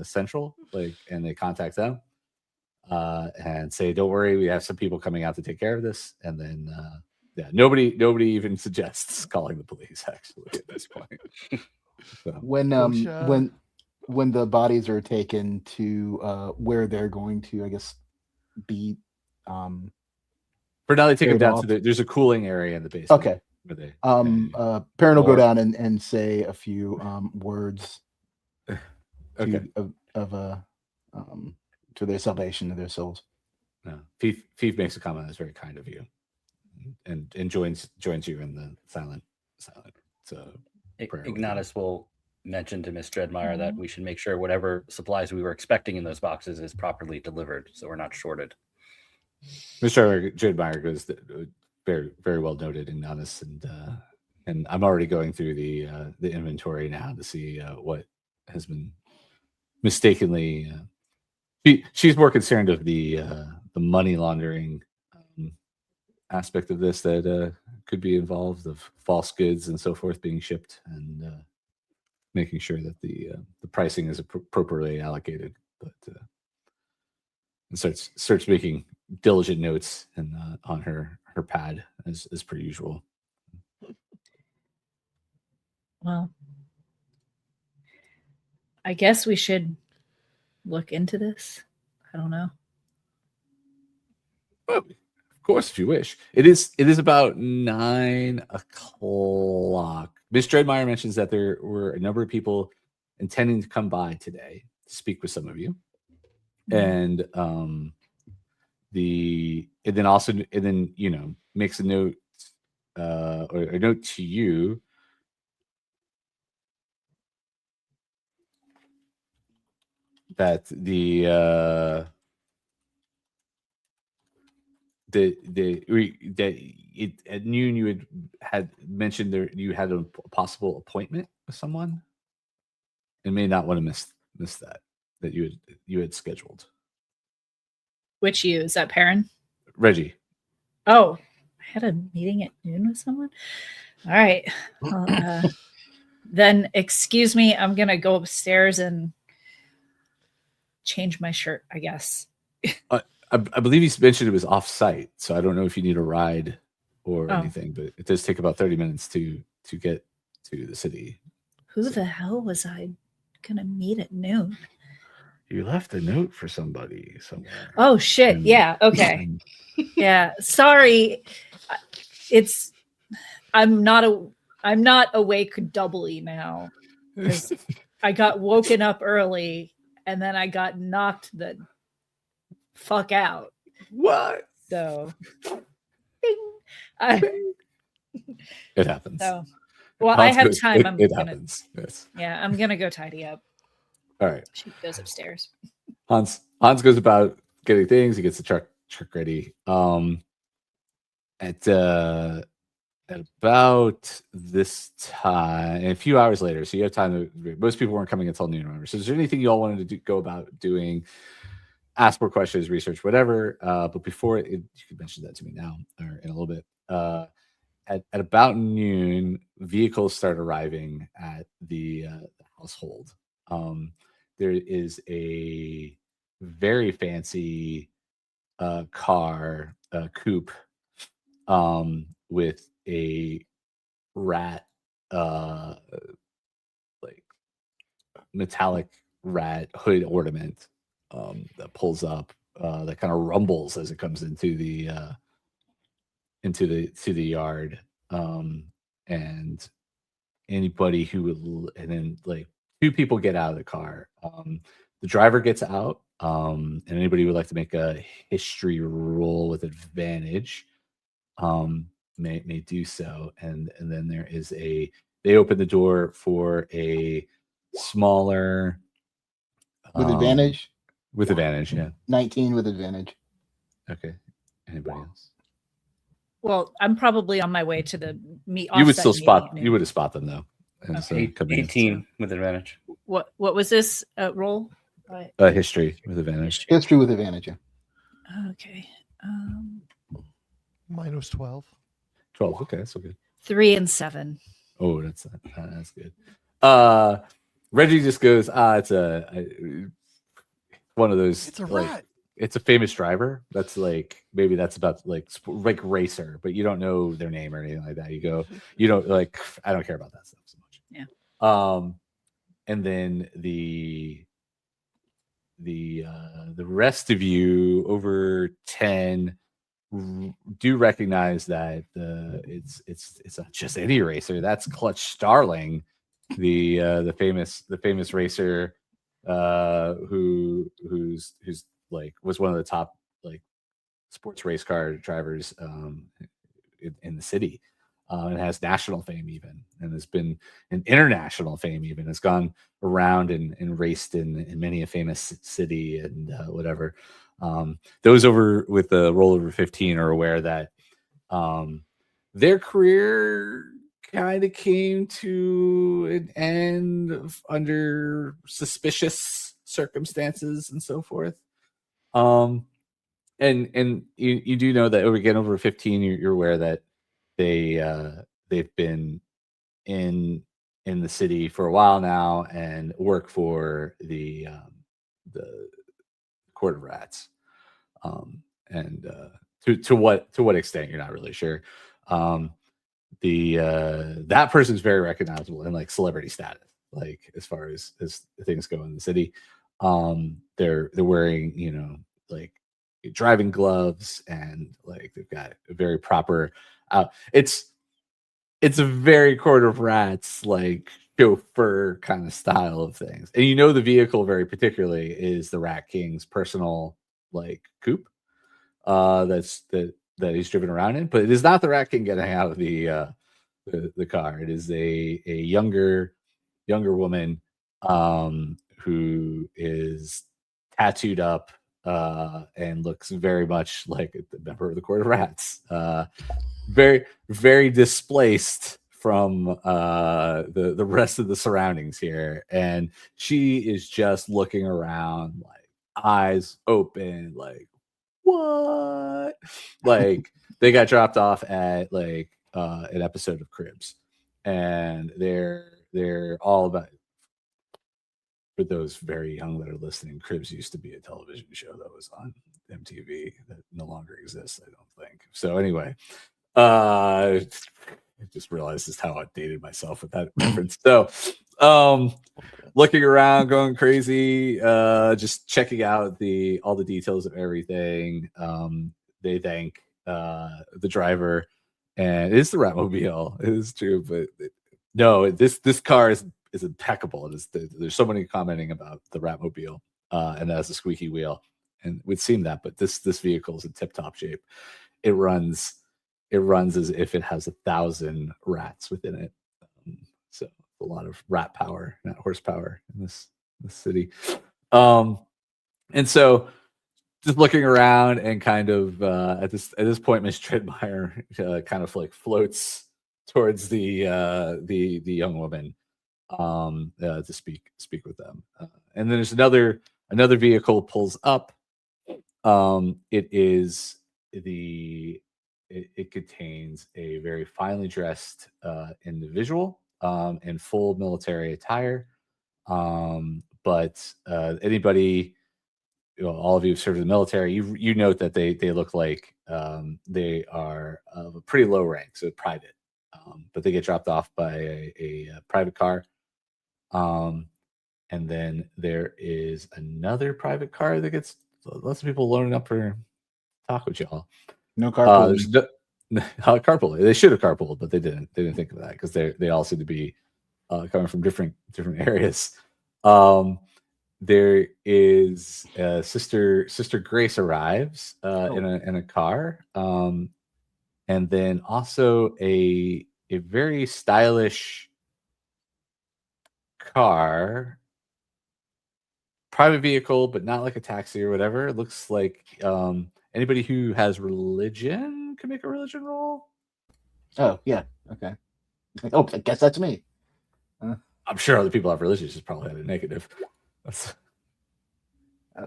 Central, and they contact them and say, "Don't worry, we have some people coming out to take care of this." And then, nobody even suggests calling the police. Actually, at this point, so. When the bodies are taken to where they're going to, I guess, be. For now, they take them down to there's a cooling area in the basement. Okay. Where they, Peryn will go down and say a few words okay. to their salvation of their souls. No. Fief makes a comment that's very kind of you, and joins you in the silent. So Ignatus will mention to Miss Dreadmire that we should make sure whatever supplies we were expecting in those boxes is properly delivered, so we're not shorted. Mr. Dreadmire goes very, very well noted, Ignatus, and I'm already going through the inventory now to see what has been mistakenly. She's more concerned of the money laundering aspect of this that could be involved, of false goods and so forth being shipped, and making sure that the pricing is appropriately allocated. But and starts making diligent notes and on her pad as per usual. Well, I guess we should look into this. I don't know. Well, of course, if you wish. It is about 9 o'clock. Miss Dreadmire mentions that there were a number of people intending to come by today to speak with some of you, and then makes a note or a note to you that at noon you had mentioned there you had a possible appointment with someone and may not want to miss that you had scheduled. Which you? Is that Peryn? Reggie. Oh, I had a meeting at noon with someone. All right. Well, then excuse me. I'm gonna go upstairs and change my shirt, I guess. I believe he mentioned it was off-site, so I don't know if you need a ride or anything, but it does take about 30 minutes to get to the city. Who the hell was I gonna meet at noon? You left a note for somebody somewhere. Oh shit! Yeah. Okay. Yeah. Sorry. I'm not awake doubly now because I got woken up early and then I got knocked the fuck out. What? So, it happens. So, well, I have time. It happens. Yes. Yeah, I'm gonna go tidy up. All right. She goes upstairs. Hans goes about getting things. He gets the truck ready. At about this time, a few hours later, so you have time to. Most people weren't coming until noon. Remember. So, is there anything you all wanted to go about doing? Ask more questions, research, whatever. But before you could mention that to me now or in a little bit. At about noon, vehicles start arriving at the household. There is a very fancy car, coupe, with a rat like metallic rat hood ornament that pulls up, that kind of rumbles as it comes into the yard, and anybody who would, and then like two people get out of the car. The driver gets out, and anybody who would like to make a history roll with advantage may do so. And then there is they open the door for a smaller With advantage? With advantage, yeah. 19 with advantage. Okay. Anybody else? Well, I'm probably on my way to the meet. You would still spot. You would have spot them though. And Okay. so 18 with advantage. What was this roll? History with advantage. History with advantage, yeah. Okay. Mine was 12. 12. Okay, that's so good. 3 and 7. Oh, that's good. Reggie just goes, it's one of those. It's a like, rat. It's a famous driver. That's like, maybe that's about like racer, but you don't know their name or anything like that. You go, you don't like, I don't care about that stuff so much. Yeah. And then the rest of you over 10 do recognize that it's not just any racer. That's Clutch Starling, the famous racer, who's like was one of the top like sports race car drivers in the city, and has national fame even, and has been an international fame even, has gone around and raced in many a famous city and whatever. Those over with the roll over 15 are aware that their career kind of came to an end under suspicious circumstances and so forth. And you do know that over 15, you're aware that they've been in the city for a while now and work for the Court of Rats. And to what extent you're not really sure. That person's very recognizable in like celebrity status, like as far as things go in the city. They're wearing, like driving gloves, and like they've got a very proper it's a very Court of Rats like chauffeur kind of style of things. And the vehicle very particularly is the Rat King's personal like coupe that he's driven around in, but it is not the Rat King getting out of the car. It is a younger woman who is tattooed up and looks very much like a member of the Court of Rats. Very, very displaced from the rest of the surroundings here, and she is just looking around, like eyes open, like what? Like they got dropped off at like an episode of Cribs, and they're all about. For those very young that are listening, Cribs used to be a television show that was on MTV that no longer exists, I don't think. So anyway, I just realized just how outdated myself with that reference. So looking around, going crazy, just checking out all the details of everything. They thank the driver, and it is the Ratmobile. It is true, but no, this car is impeccable. There's so many commenting about the Ratmobile, and that has a squeaky wheel, and it would seem that, but this vehicle is in tip-top shape. It runs as if it has 1,000 rats within it. So a lot of rat power, not horsepower, in this city. And so just looking around and kind of at this point, Miss Tredmeyer kind of like floats towards the young woman to speak with them. And then there's another vehicle pulls up. It contains a very finely dressed individual in full military attire. But anybody, all of you who've served in the military, you note that they look like they are of a pretty low rank, so private. but they get dropped off by a private car. And then there is another private car that gets lots of people loading up for talk with y'all. No carpool. There's carpool. They should have carpooled, but they didn't. They didn't think of that because they all seem to be coming from different areas. There is Sister Grace arrives in a car, and then also a very stylish car, private vehicle, but not like a taxi or whatever. It looks like anybody who has religion can make a religion roll. Oh yeah, okay. Oh, I guess that's me. I'm sure other people have religion, just probably had a negative.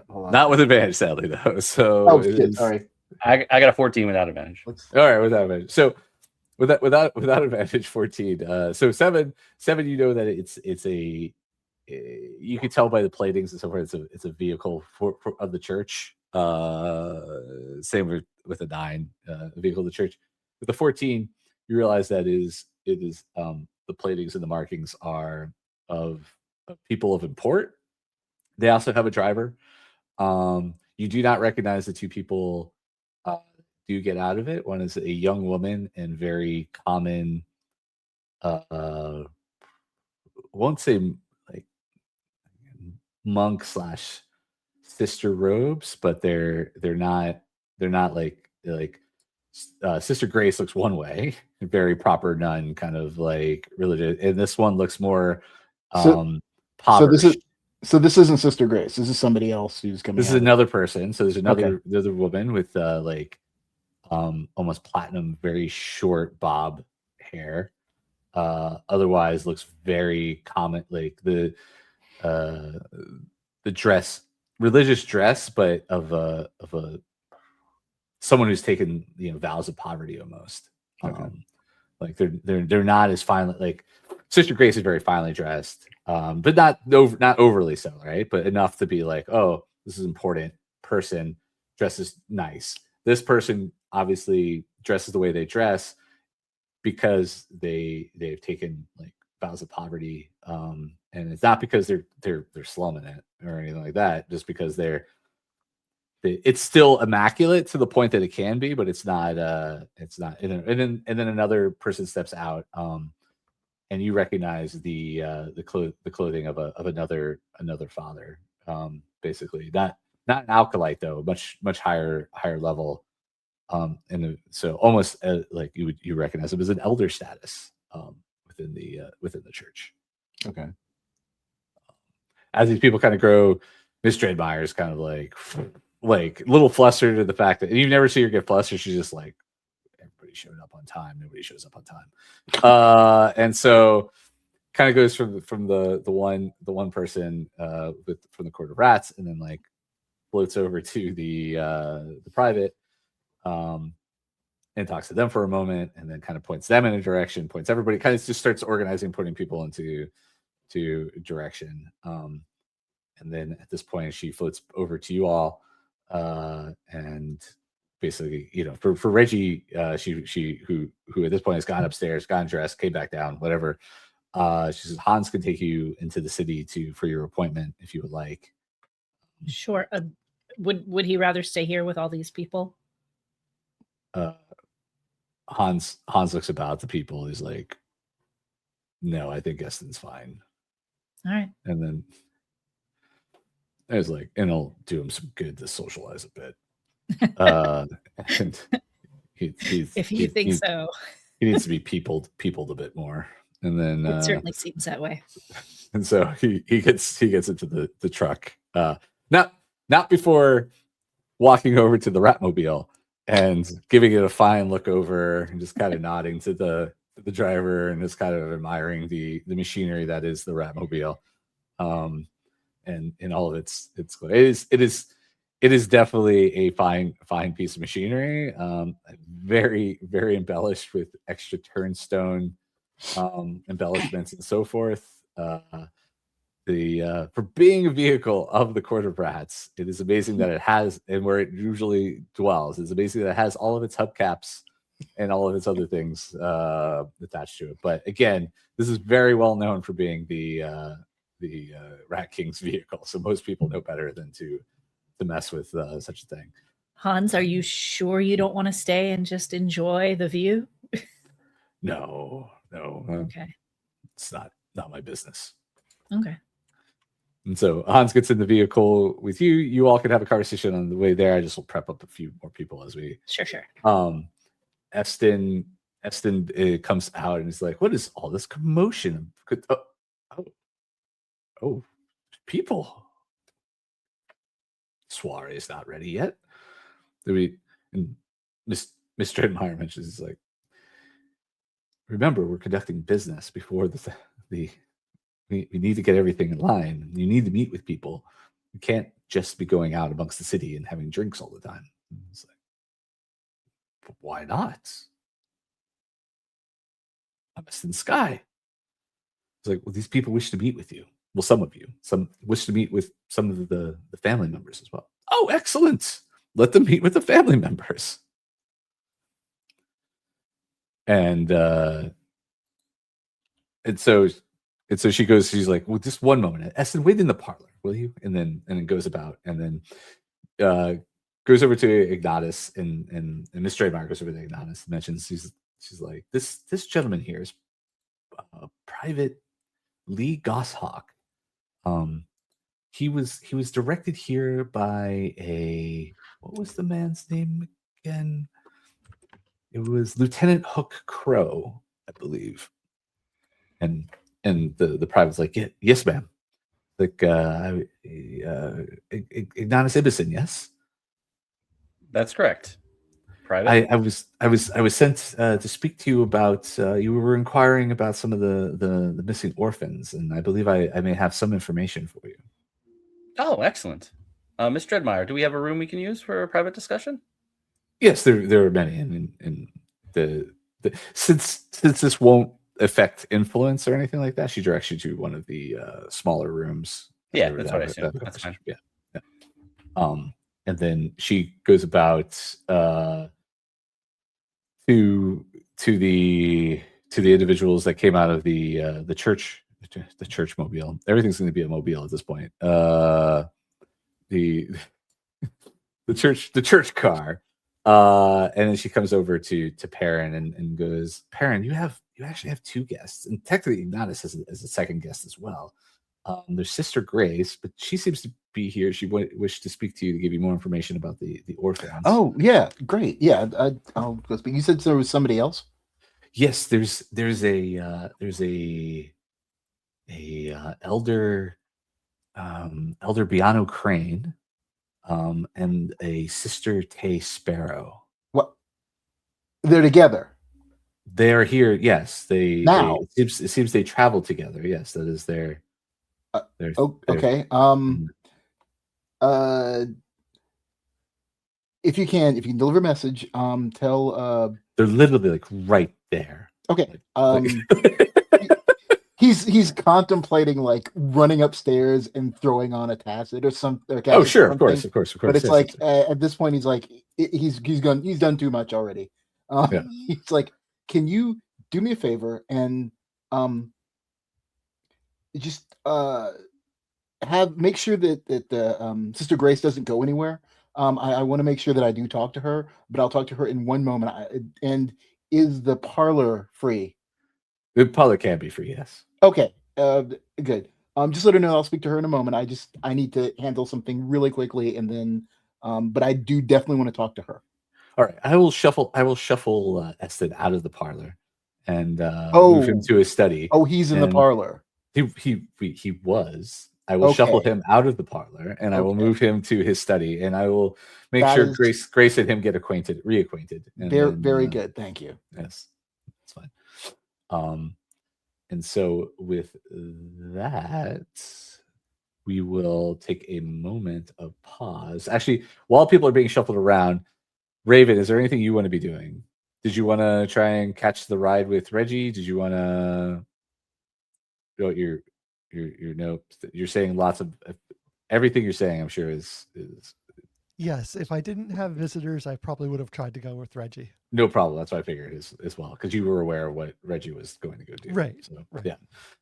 Hold on. Not with advantage, sadly, though. So sorry. I got a 14 without advantage. All right, without advantage. So without advantage, 14. So seven. You know that it's a. You can tell by the platings and so forth. It's a vehicle of the church. Same with the 9, vehicle of the church. With the 14, you realize that it is the platings and the markings are of people of import. They also have a driver. You do not recognize the 2 people do get out of it. One is a young woman in very common, won't say like monk / sister robes, but they're not like Sister Grace looks one way, very proper nun kind of like religious, and this one looks more impoverished. So this isn't Sister Grace. This is somebody else who's coming. This is another person. So there's another woman with almost platinum, very short bob hair. Otherwise looks very common, like the dress, religious dress, but of a someone who's taken vows of poverty almost. Like they're not as finely, like Sister Grace is very finely dressed, but not overly so, right? But enough to be like, oh, this is an important person, dresses nice. This person obviously dresses the way they dress because they've taken like vows of poverty, and it's not because they're slumming it or anything like that. Just because it's still immaculate to the point that it can be, but it's not. And then another person steps out, and you recognize the clothing of another father, basically not an alkalite though, much higher level, so almost like you recognize him as an elder status within the church. Okay. As these people kind of grow, Miss Dreadmire is kind of like a little flustered at the fact that you never see her get flustered. She's just like, everybody showed up on time. Nobody shows up on time. And so kind of goes from the one person from the Court of Rats, and then like floats over to the private, and talks to them for a moment, and then kind of points them in a direction, points everybody, kind of just starts organizing, putting people into direction. And then at this point, she floats over to you all, and basically, for Reggie, she who at this point has gone upstairs, gone dressed, came back down, whatever. She says Hans can take you into the city for your appointment if you would like. Sure. Would he rather stay here with all these people? Hans looks about the people. He's like, no, I think Keston's fine. All right. And then there's like, and it'll do him some good to socialize a bit. And if you think so, he needs to be peopled a bit more. And then it certainly seems that way. And so he gets into the truck. Not before walking over to the Ratmobile and giving it a fine look over and just kind of nodding to the driver and just kind of admiring the machinery that is the Ratmobile. And in all of it is definitely a fine piece of machinery. Very, very embellished with extra turnstone embellishments and so forth. For being a vehicle of the Court of Rats, it is amazing that it has, and where it usually dwells, it's amazing that it has all of its hubcaps and all of its other things attached to it. But again, this is very well known for being the Rat King's vehicle, so most people know better than to mess with such a thing. Hans, are you sure you don't want to stay and just enjoy the view? No. Okay. It's not my business. Okay. And so Hans gets in the vehicle with you. You all can have a conversation on the way there. I just will prep up a few more people as we. Sure. Eston comes out and he's like, "What is all this commotion? Oh, people. Soiree is not ready yet." And Mr. Edmeyer mentions, he's like, "Remember, we're conducting business before we need to get everything in line. You need to meet with people. You can't just be going out amongst the city and having drinks all the time." It's like, "But why not? I'm in Skye." It's like, "Well, these people wish to meet with you. Well, some of you. Some wish to meet with some of the family members as well." "Oh, excellent. Let them meet with the family members." And so she goes, she's like, "Well, just one moment. Eston, wait in the parlor, will you?" And then goes about, and then goes over to Ignatus, and Mr. Edmeyer goes over to Ignatus and mentions, she's like, this gentleman here is Private Lee Goshawk. He was directed here by what was the man's name again? It was Lieutenant Hook Crow, I believe. And the private's like, yes, ma'am. Like Ignatus Ibison, yes? That's correct. Private. I was sent to speak to you about. You were inquiring about some of the missing orphans, and I believe I may have some information for you. Oh, excellent. Mr. Edmeyer, do we have a room we can use for a private discussion? Yes, there are many, and the since this won't affect influence or anything like that, she directs you to one of the smaller rooms. Yeah, that's what I assumed. That's fine. Yeah. And then she goes about to the individuals that came out of the church mobile. Everything's going to be a mobile at this point. The church car. And then she comes over to Peryn and goes, "Peryn, you actually have two guests, and technically Ignatus as a second guest as well. There's Sister Grace, but she seems to be here. She wished to speak to you to give you more information about the orphans." Oh yeah, great. Yeah, I'll go speak. You said there was somebody else? Yes, there's elder Biano Crane, and a Sister Tay Sparrow. What? They're together. They're here. Yes, now. It seems they travel together. Yes, that is their. Okay. If you can deliver a message, tell. They're literally like right there. Okay. He's contemplating like running upstairs and throwing on a tacid or something. Oh, sure, of course. But it's like at this point, he's like he's done too much already. Yeah. He's like, "Can you do me a favor and just make sure that Sister Grace doesn't go anywhere. I want to make sure that I do talk to her, but I'll talk to her in one moment. And is the parlor free?" The parlor can be free, yes. Okay, good. Just let her know I'll speak to her in a moment. I need to handle something really quickly, and then, but I do definitely want to talk to her. All right, I will shuffle Eston out of the parlor and move him to his study. Oh, he's in the parlor. He was. I will shuffle him out of the parlor, and I will move him to his study, and I will make sure Grace and him get reacquainted. Very good. Thank you. Yes, that's fine. And so with that, we will take a moment of pause. Actually, while people are being shuffled around, Raven, is there anything you want to be doing? Did you want to try and catch the ride with Reggie? Did you want to your note? You're saying lots of everything you're saying, I'm sure is Yes, if I didn't have visitors, I probably would have tried to go with Reggie. No problem. That's what I figured as well, because you were aware of what Reggie was going to go do. Right. So right. yeah.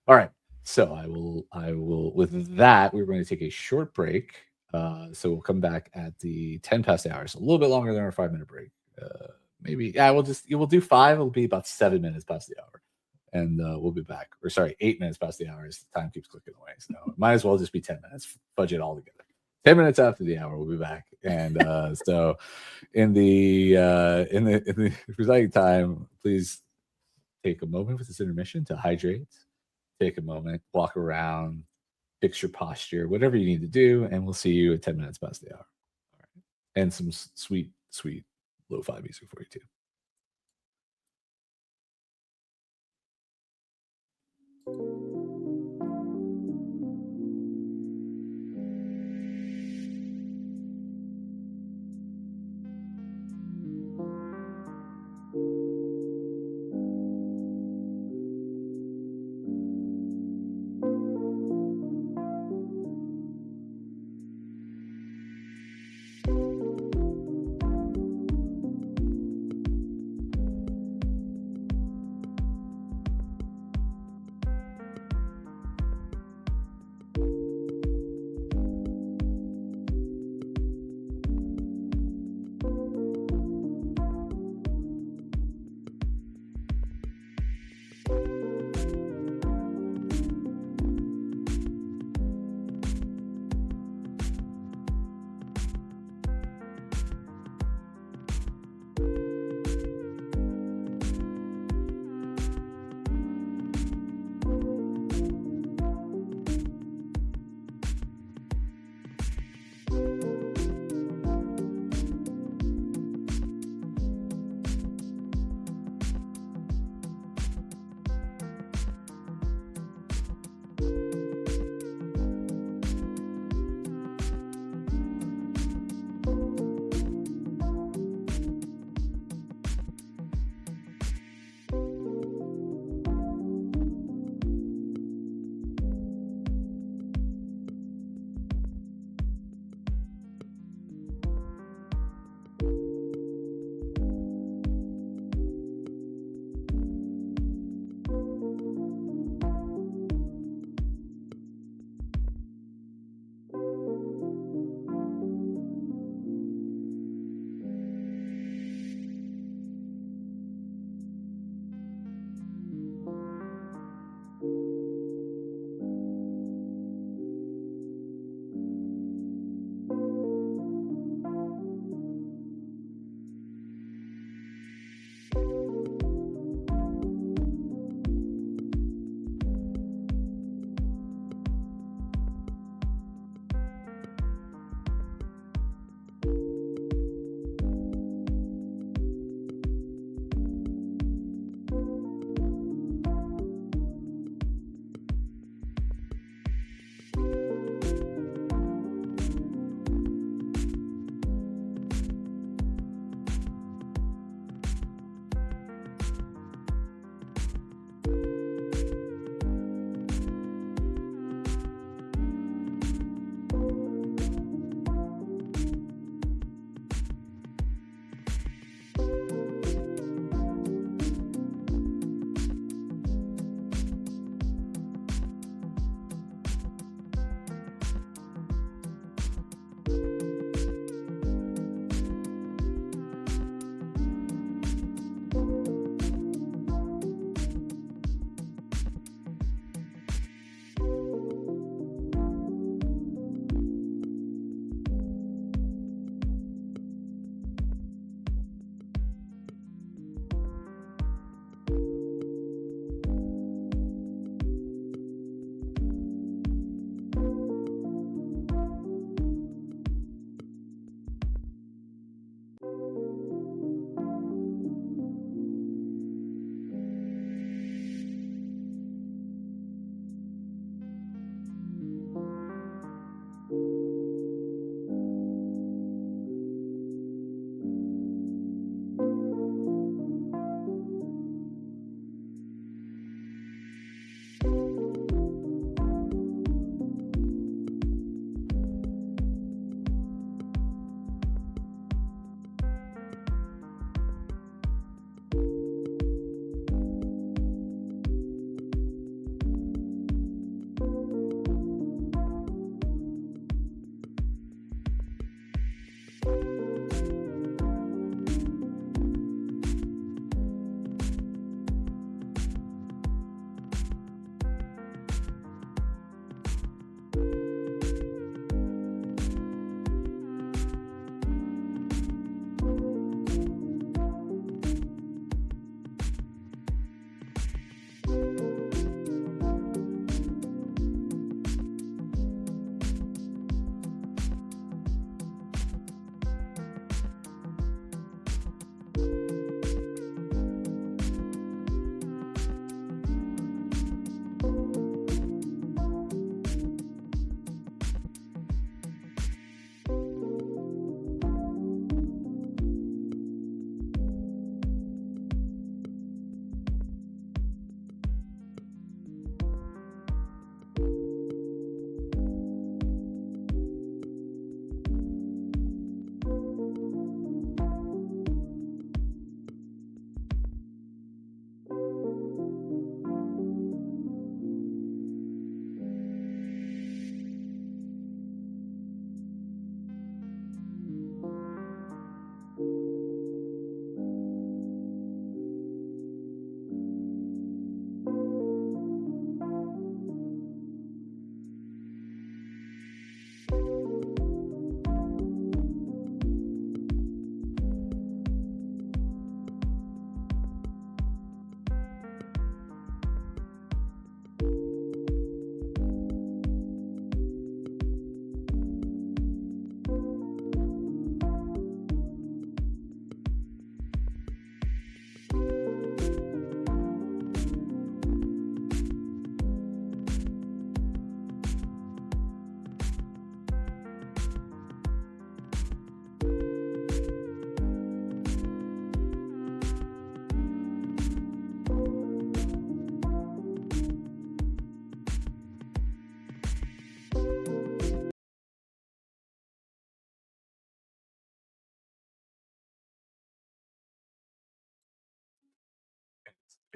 All right. So I will with that, we're going to take a short break. So we'll come back at the 10 past the hour. So a little bit longer than our 5-minute break. Maybe, yeah, we'll do 5. It'll be about 7 minutes past the hour. And we'll be back. Or sorry, 8 minutes past the hour as the time keeps clicking away. So it might as well just be 10 minutes. Budget all together. 10 minutes after the hour, we'll be back. And so in the presiding time, please take a moment with this intermission to hydrate. Take a moment, walk around, fix your posture, whatever you need to do, and we'll see you at 10 minutes past the hour. All right. And some sweet, sweet lo-fi music for you too.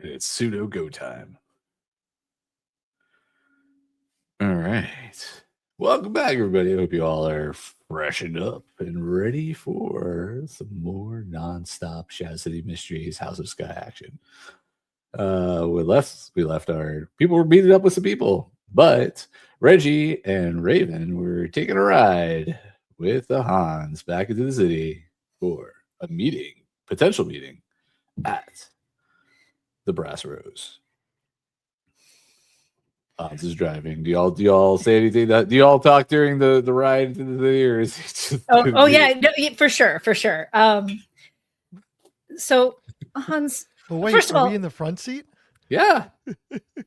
It's pseudo go time. All right. Welcome back, everybody. I hope you all are freshened up and ready for some more non-stop Shaz City Mysteries House of Skye action. We left our people were beating up with some people, but Reggie and Raven were taking a ride with the Hans back into the city for a potential meeting at the Brass Rose. Hans is driving. Do y'all say anything? Do y'all talk during the ride into the city, or is it just Oh yeah, no, for sure. So Hans, But wait, first of are all, we in the front seat? Yeah.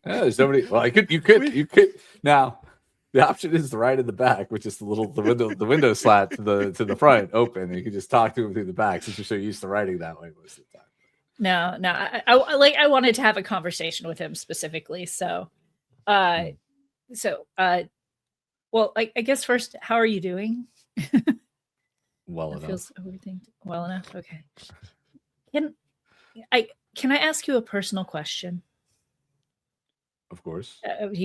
There's nobody. Well, you could now. The option is the ride in the back, which is the window slat to the front open, and you can just talk to him through the back since you're so used to riding that way most of the time. No, I wanted to have a conversation with him specifically. So, well, I guess first, how are you doing? Well That enough. feels overthinked. Well enough. Okay. Can I ask you a personal question? Of course.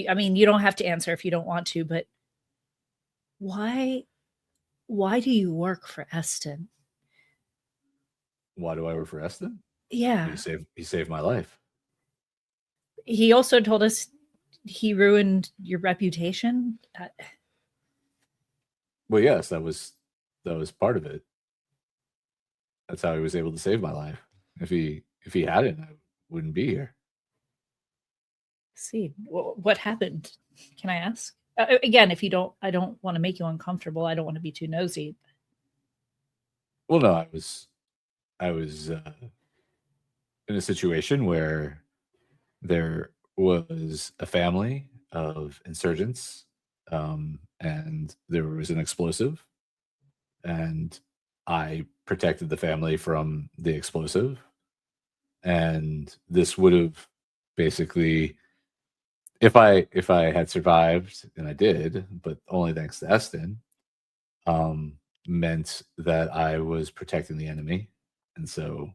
I mean, you don't have to answer if you don't want to, but why do you work for Eston? Why do I work for Eston? Yeah. He saved my life. He also told us he ruined your reputation. Well, yes, that was part of it. That's how he was able to save my life. If he hadn't, I wouldn't be here. See, what happened? Can I ask? Again, if you don't, I don't want to make you uncomfortable. I don't want to be too nosy. Well, no, I was in a situation where there was a family of insurgents, and there was an explosive, and I protected the family from the explosive, and this would have basically, if I had survived, and I did, but only thanks to Eston, meant that I was protecting the enemy, and so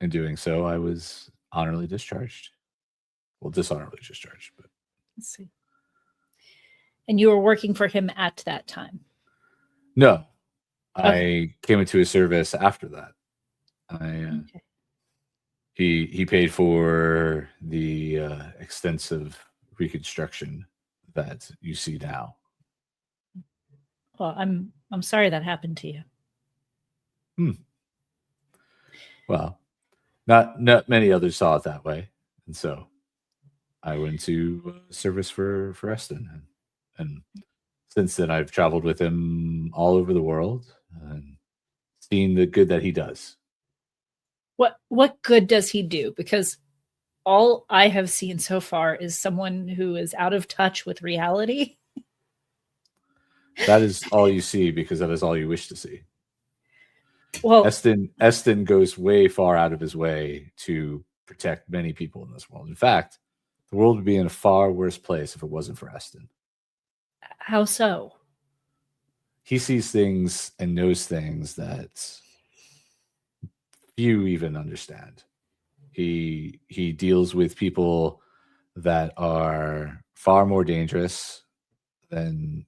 in doing so, I was honorably discharged. Well, dishonorably discharged, but Let's see. And you were working for him at that time? no, Okay. I came into his service after that. Okay. He paid for the extensive reconstruction that you see now. Well, I'm sorry that happened to you. Well, not many others saw it that way, and so I went to service for Eston, and since then I've traveled with him all over the world and seen the good that he does. What good does he do? Because all I have seen so far is someone who is out of touch with reality. That is all you see, because that is all you wish to see. Well, Eston goes way far out of his way to protect many people in this world. In fact, the world would be in a far worse place if it wasn't for Eston. how so? He sees things and knows things that few even understand. He deals with people that are far more dangerous than,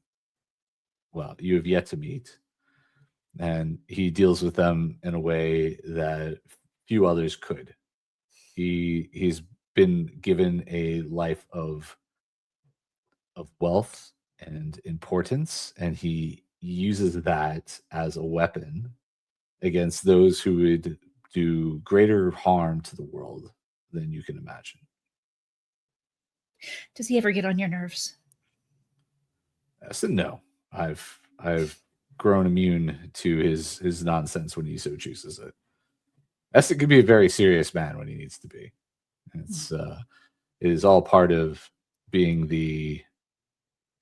well, you have yet to meet. And he deals with them in a way that few others could. He's been given a life of wealth and importance, and he uses that as a weapon against those who would do greater harm to the world than you can imagine. Does he ever get on your nerves? I said no. I've grown immune to his nonsense when he so chooses it. Eston can be a very serious man when he needs to be. It is all part of being the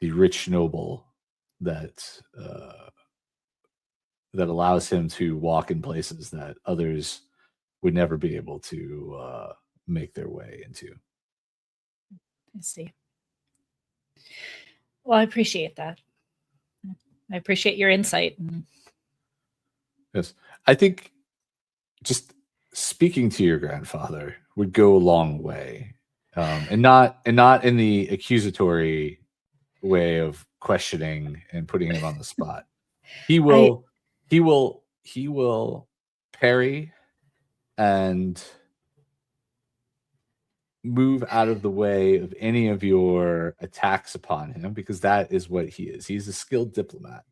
rich noble that allows him to walk in places that others would never be able to make their way into. I see. Well, I appreciate that. I appreciate your insight. Yes, I think just speaking to your grandfather would go a long way, and not in the accusatory way of questioning and putting him on the spot. He will parry and move out of the way of any of your attacks upon him, because that is what he is. He's a skilled diplomat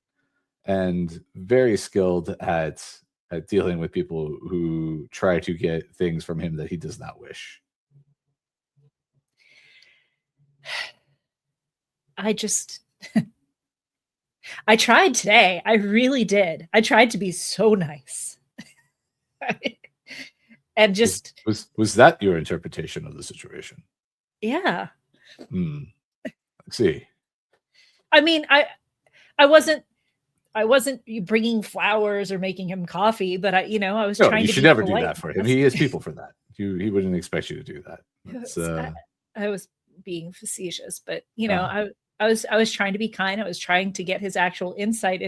and very skilled at dealing with people who try to get things from him that he does not wish. I tried today. I really did. I tried to be so nice. And just was that your interpretation of the situation? Yeah. Let's see. I mean, I wasn't bringing flowers or making him coffee, but I was trying to. You should never do that for him. He has people for that. He wouldn't expect you to do that. I was being facetious, but I was trying to be kind. I was trying to get his actual insight.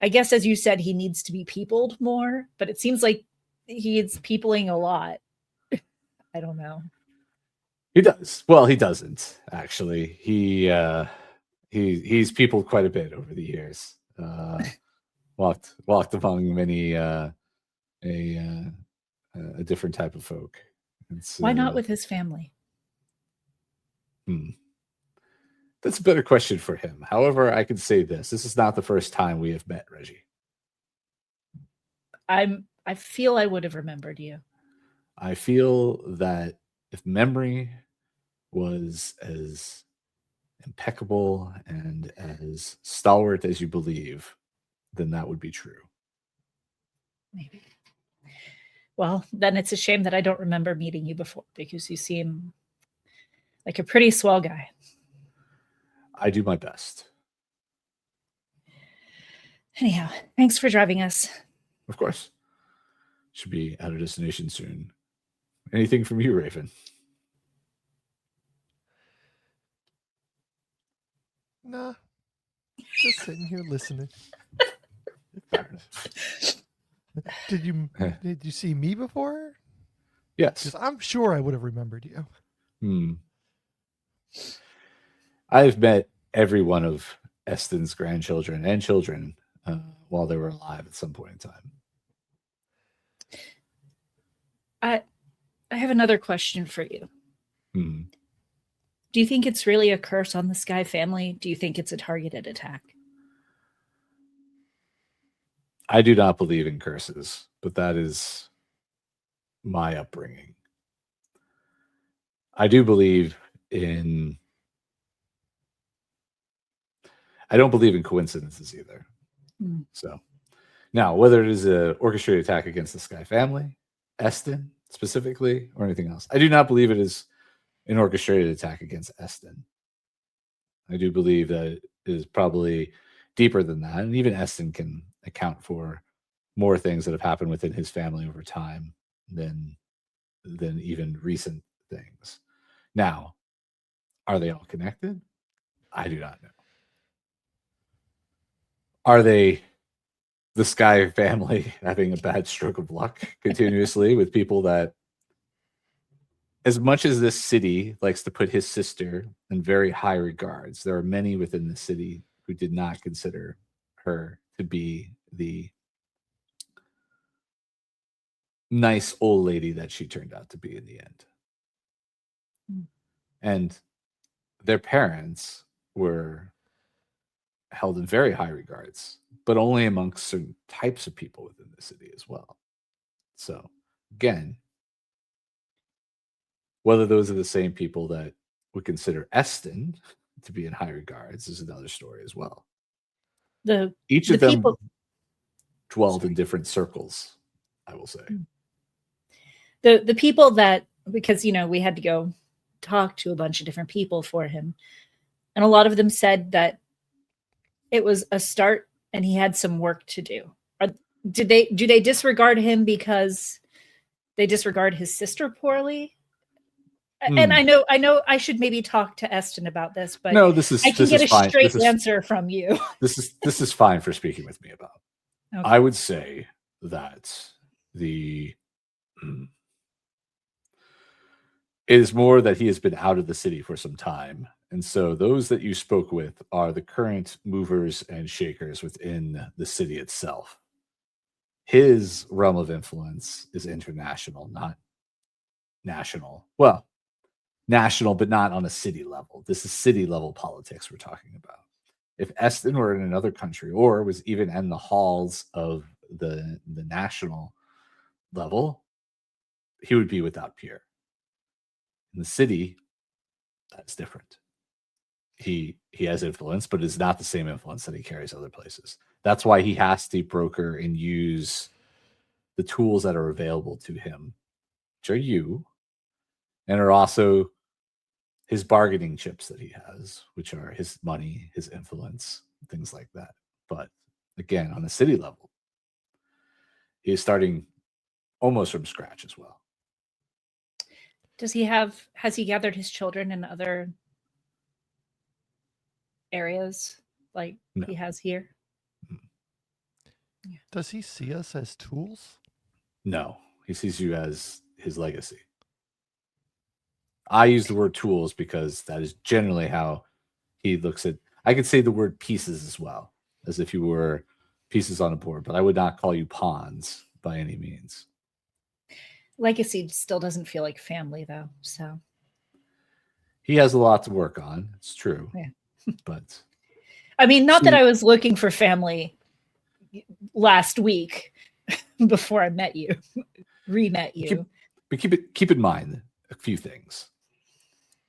I guess, as you said, he needs to be peopled more, but it seems like he's peopling a lot. I don't know. He does. Well, he doesn't actually. He's peopled quite a bit over the years. Walked among many a different type of folk. Why not with his family? That's a better question for him. However, I can say this is not the first time we have met, Reggie. I feel I would have remembered you. I feel that if memory was as impeccable and as stalwart as you believe, then that would be true. Maybe. Well, then it's a shame that I don't remember meeting you before, because you seem like a pretty swell guy. I do my best. Anyhow, thanks for driving us. Of course. Should be at our destination soon. Anything from you, Raven? Nah. Just sitting here listening. Did you see me before? Yes. Because I'm sure I would have remembered you. I've met every one of Eston's grandchildren and children while they were alive at some point in time. I have another question for you. Do you think it's really a curse on the Skye family? Do you think it's a targeted attack? I do not believe in curses, but that is my upbringing. I do believe in... I don't believe in coincidences either. So now, whether it is an orchestrated attack against the Skye family, Eston specifically, or anything else, I do not believe it is an orchestrated attack against Eston. I do believe that it is probably deeper than that, and even Eston can account for more things that have happened within his family over time than even recent things. Now, are they all connected? I do not know. Are they the Skye family having a bad stroke of luck continuously with people that, as much as this city likes to put his sister in very high regards, there are many within the city who did not consider her to be the nice old lady that she turned out to be in the end. And their parents were held in very high regards, but only amongst certain types of people within the city as well. So again, whether those are the same people that would consider Eston to be in high regards is another story as well. Each of them dwelled in different circles, I will say. The people that, because, we had to go talk to a bunch of different people for him, and a lot of them said that it was a start and he had some work to do. Do they disregard him because they disregard his sister poorly? And I know I should maybe talk to Eston about this, but no, I can get a straight answer from you. This is fine for speaking with me about. Okay. I would say that it is more that he has been out of the city for some time. And so those that you spoke with are the current movers and shakers within the city itself. His realm of influence is international, not national. Well, national, but not on a city level. This is city level politics we're talking about. If Eston were in another country or was even in the halls of the national level, he would be without peer. In the city, that's different. He has influence, but it's not the same influence that he carries other places. That's why he has to broker and use the tools that are available to him, which are you, and are also his bargaining chips that he has, which are his money, his influence, things like that. But again, on a city level, he is starting almost from scratch as well. Has he gathered his children in other areas like he has here? Yeah. Does he see us as tools? No, he sees you as his legacy. I use the word tools because that is generally how he looks at. I could say the word pieces as well, as if you were pieces on a board, but I would not call you pawns by any means. Legacy still doesn't feel like family, though. So he has a lot to work on. It's true. Yeah. But I mean, not that I was looking for family last week before I met you, re-met you. Keep in mind a few things.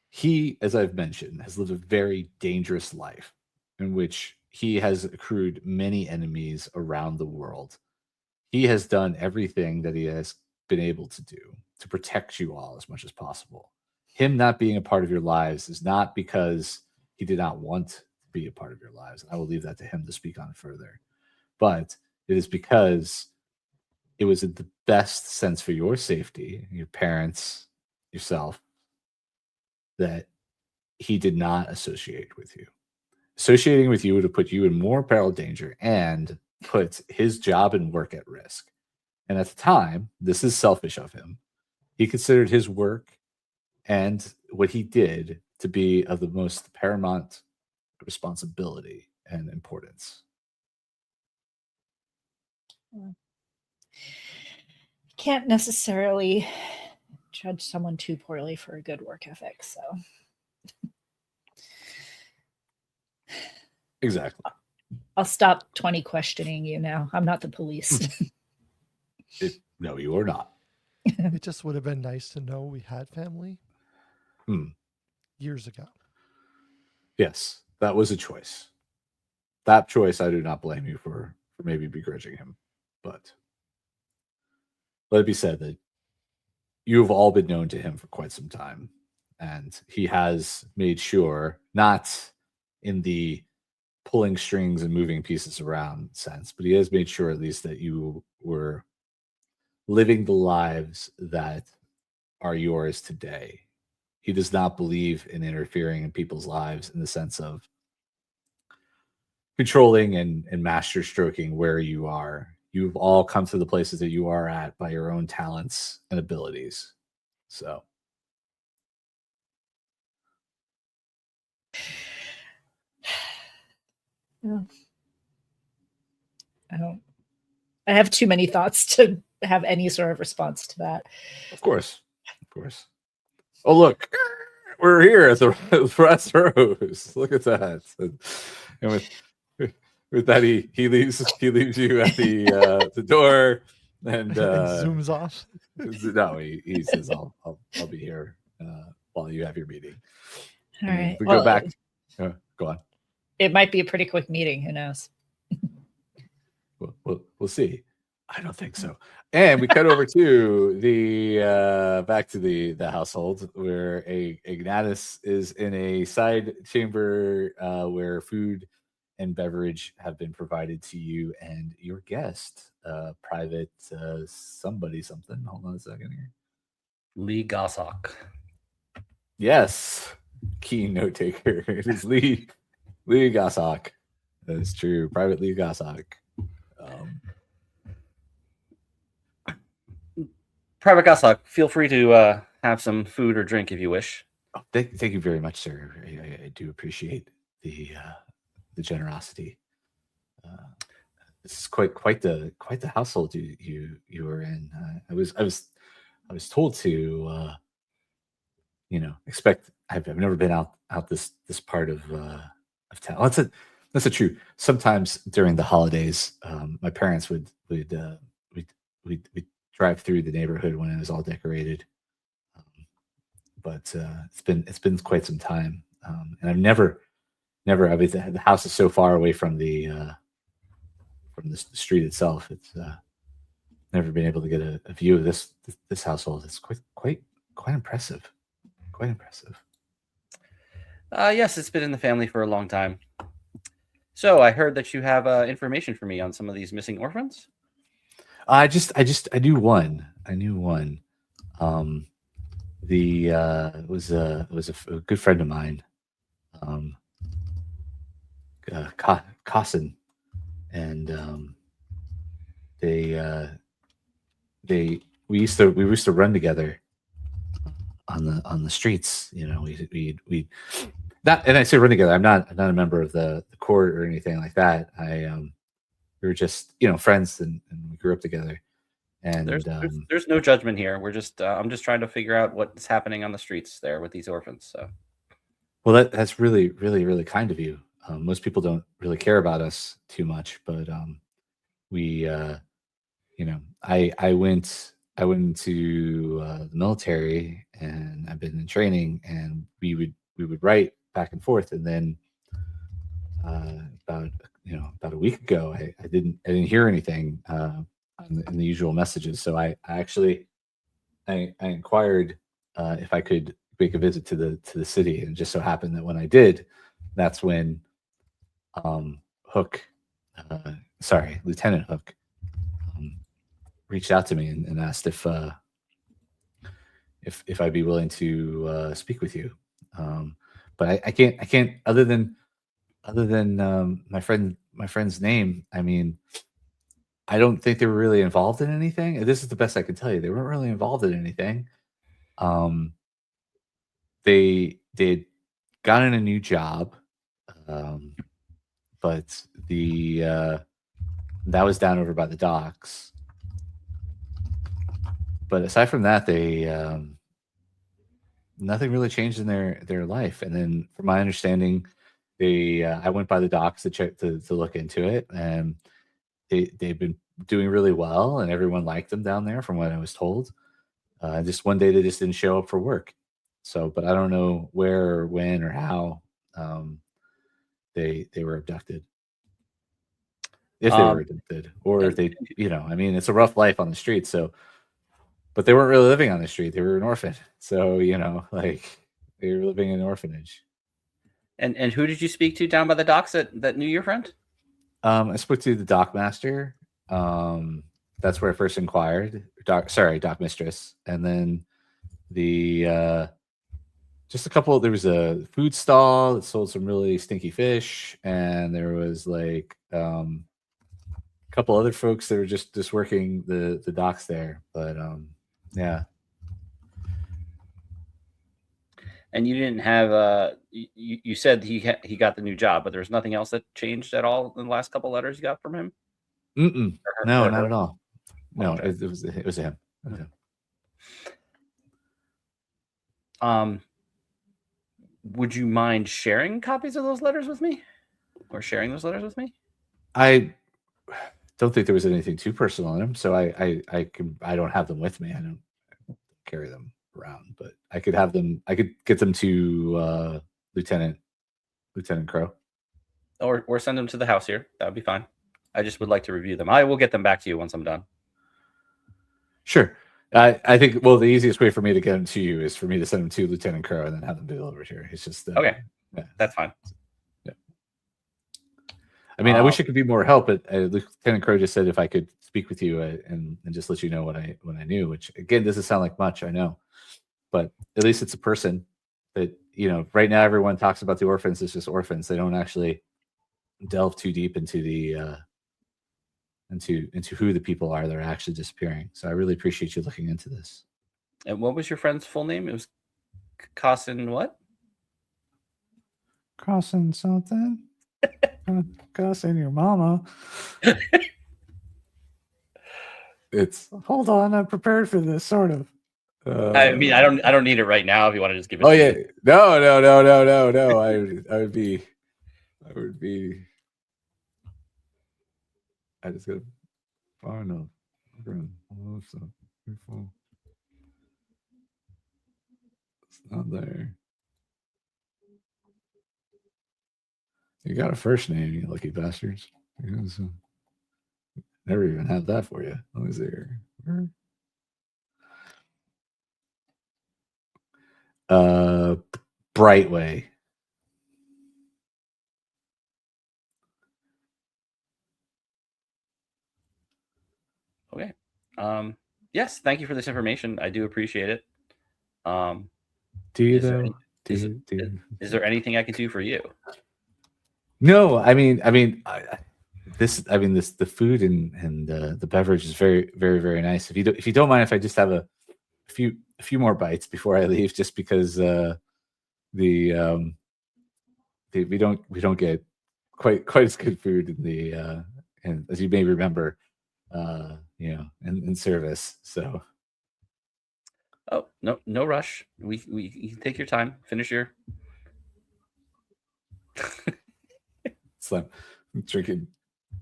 He, as I've mentioned, has lived a very dangerous life in which he has accrued many enemies around the world. He has done everything that he has been able to do to protect you all as much as possible. Him not being a part of your lives is not because he did not want to be a part of your lives. I will leave that to him to speak on further. But it is because it was in the best sense for your safety, your parents, yourself, that he did not associate with you. Associating with you would have put you in more peril, danger, and put his job and work at risk. And at the time, this is selfish of him. He considered his work and what he did to be of the most paramount responsibility and importance. Can't necessarily judge someone too poorly for a good work ethic, so. Exactly. I'll stop 20 questioning you now. I'm not the police. No, you are not. It just would have been nice to know we had family years ago. Yes, that was a choice. That choice, I do not blame you for maybe begrudging him. But let it be said that you have all been known to him for quite some time. And he has made sure, not in the pulling strings and moving pieces around sense, but he has made sure at least that you were living the lives that are yours today. He does not believe in interfering in people's lives in the sense of controlling and master stroking where you are. You've all come to the places that you are at by your own talents and abilities. So. I have too many thoughts to have any sort of response to that. Of course. Oh, look, we're here at the Brass Rose. Look at that. And with that, he leaves you at the door and zooms off. No, he says, "I'll be here while you have your meeting." All right. We go back. Go on. It might be a pretty quick meeting. Who knows? We'll see. I don't think so. And we cut over to the back to the household where Ignatus is in a side chamber where food and beverage have been provided to you and your guest. Private something. Hold on a second here. Lee Gossok. Yes. Keen note taker. It is Lee Gossok. That is true. Private Lee Gossok. Private Goshawk, feel free to have some food or drink if you wish. Oh, thank you very much, sir. I do appreciate the generosity. This is quite the household you were in. I was told to expect. I've never been out this part of town. That's a true. Sometimes during the holidays, my parents would drive through the neighborhood when it was all decorated. But it's been quite some time, and I've never. I mean, the house is so far away from the street itself. It's never been able to get a view of this household. It's quite impressive. Quite impressive. Yes, it's been in the family for a long time. So I heard that you have information for me on some of these missing orphans. I knew one. It was a good friend of mine, Kasten, and we used to run together on the streets. We not, and I say run together. I'm not a member of the court or anything like that. We were just friends, and we grew up together. And there's no judgment here. We're just I'm just trying to figure out what's happening on the streets there with these orphans. So, well, that's really, really, really kind of you. Most people don't really care about us too much, but we, I went into the military, and I've been in training, and we would write back and forth, and then about a week ago, I didn't hear anything in the usual messages. So I actually inquired if I could make a visit to the city, and it just so happened that when I did, that's when Lieutenant Hook reached out to me and asked if I'd be willing to speak with you. But I can't other than my friend's name. I mean, I don't think they were really involved in anything. This is the best I can tell you. They weren't really involved in anything. They'd gotten a new job, but that was down over by the docks. But aside from that, they nothing really changed in their life. And then, from my understanding, I went by the docks to check to look into it, and they've been doing really well, and everyone liked them down there, from what I was told. Just one day they just didn't show up for work. So, but I don't know where or when or how they were abducted. If they were abducted, or if they, I mean, it's a rough life on the street. So, but they weren't really living on the street. They were an orphan. So, like they were living in an orphanage. And who did you speak to down by the docks that knew your friend? I spoke to the dock master. That's where I first inquired. Dock mistress. And then just a couple. There was a food stall that sold some really stinky fish, and there was like a couple other folks that were just working the docks there. But yeah. And you didn't have you said he got the new job, but there was nothing else that changed at all in the last couple letters you got from him? No, not at all. No, okay. It was him. Would you mind sharing copies of those letters with me? Or sharing those letters with me? I don't think there was anything too personal in them, so I don't have them with me. I don't carry them around, but I could have them. I could get them to Lieutenant Crow, or send them to the house here. That would be fine. I just would like to review them. I will get them back to you once I'm done. Sure. I think, well, the easiest way for me to get them to you is for me to send them to Lieutenant Crow and then have them delivered here. It's just okay. Yeah. That's fine. Yeah. I mean, I wish it could be more help, but Lieutenant Crow just said if I could speak with you and just let you know what I knew, which again doesn't sound like much, I know, but at least it's a person that right now everyone talks about the orphans as just orphans. They don't actually delve too deep into the into who the people are that are actually disappearing. So I really appreciate you looking into this. And what was your friend's full name? It was Kasten what? Crossing something. Crossing your mama. It's hold on, I'm prepared for this, sort of. I mean, I don't need it right now. If you want to just give it. Oh to yeah, me. no. I would be. I just got far enough. It's not there. You got a first name, you lucky bastards. Never even had that for you. Let me see here. Brightway. Okay. Yes, thank you for this information. I do appreciate it. Do you Is there though? any- Is there anything I can do for you? No, I mean, the food and the beverage is very, very, very nice. If you don't mind, if I just have a few more bites before I leave, just because we don't get quite as good food in the and as you may remember, in service. So. Oh, no rush. We you can take your time. Finish your. Slim drinking,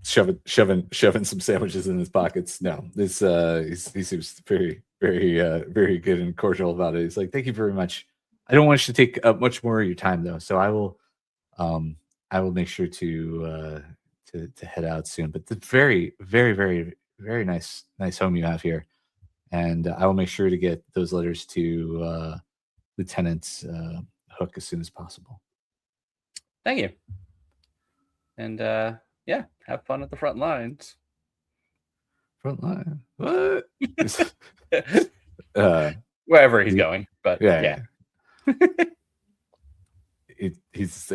shoving some sandwiches in his pockets. No, this he seems very, very, very good and cordial about it. He's like, "Thank you very much. I don't want you to take up much more of your time, though. So I will make sure to head out soon. But the very, very, very, very nice home you have here, and I will make sure to get those letters to Lieutenant Hook as soon as possible." Thank you. And yeah, have fun at the front lines. Front line? What? Wherever he's going, but yeah. He takes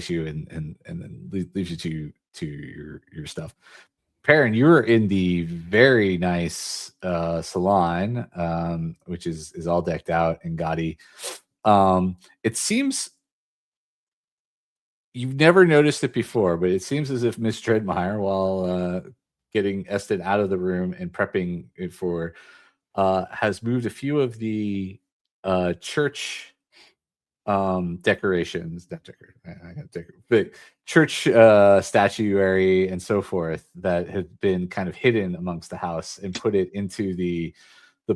you and then leaves you to your stuff. Peryn, you're in the very nice salon, which is all decked out and gaudy. It seems you've never noticed it before, but it seems as if Miss Dreadmire, while getting Eston out of the room and prepping it for, has moved a few of the church decorations, but church statuary and so forth that had been kind of hidden amongst the house, and put it into the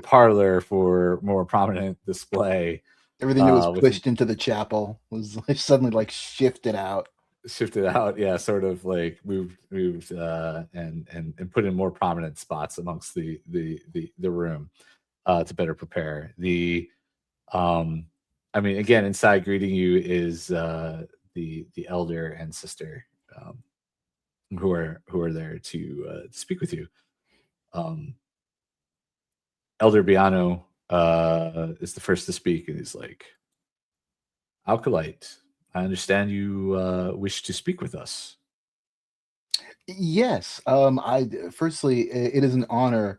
parlor for more prominent display. Everything that was pushed into the chapel was suddenly shifted out. Yeah, sort of like moved and put in more prominent spots amongst the room to better prepare. Again, inside greeting you is the elder and sister who are there to speak with you. Elder Biano is the first to speak, and he's like, "Alkalite, I understand you wish to speak with us." Yes. Firstly, it is an honor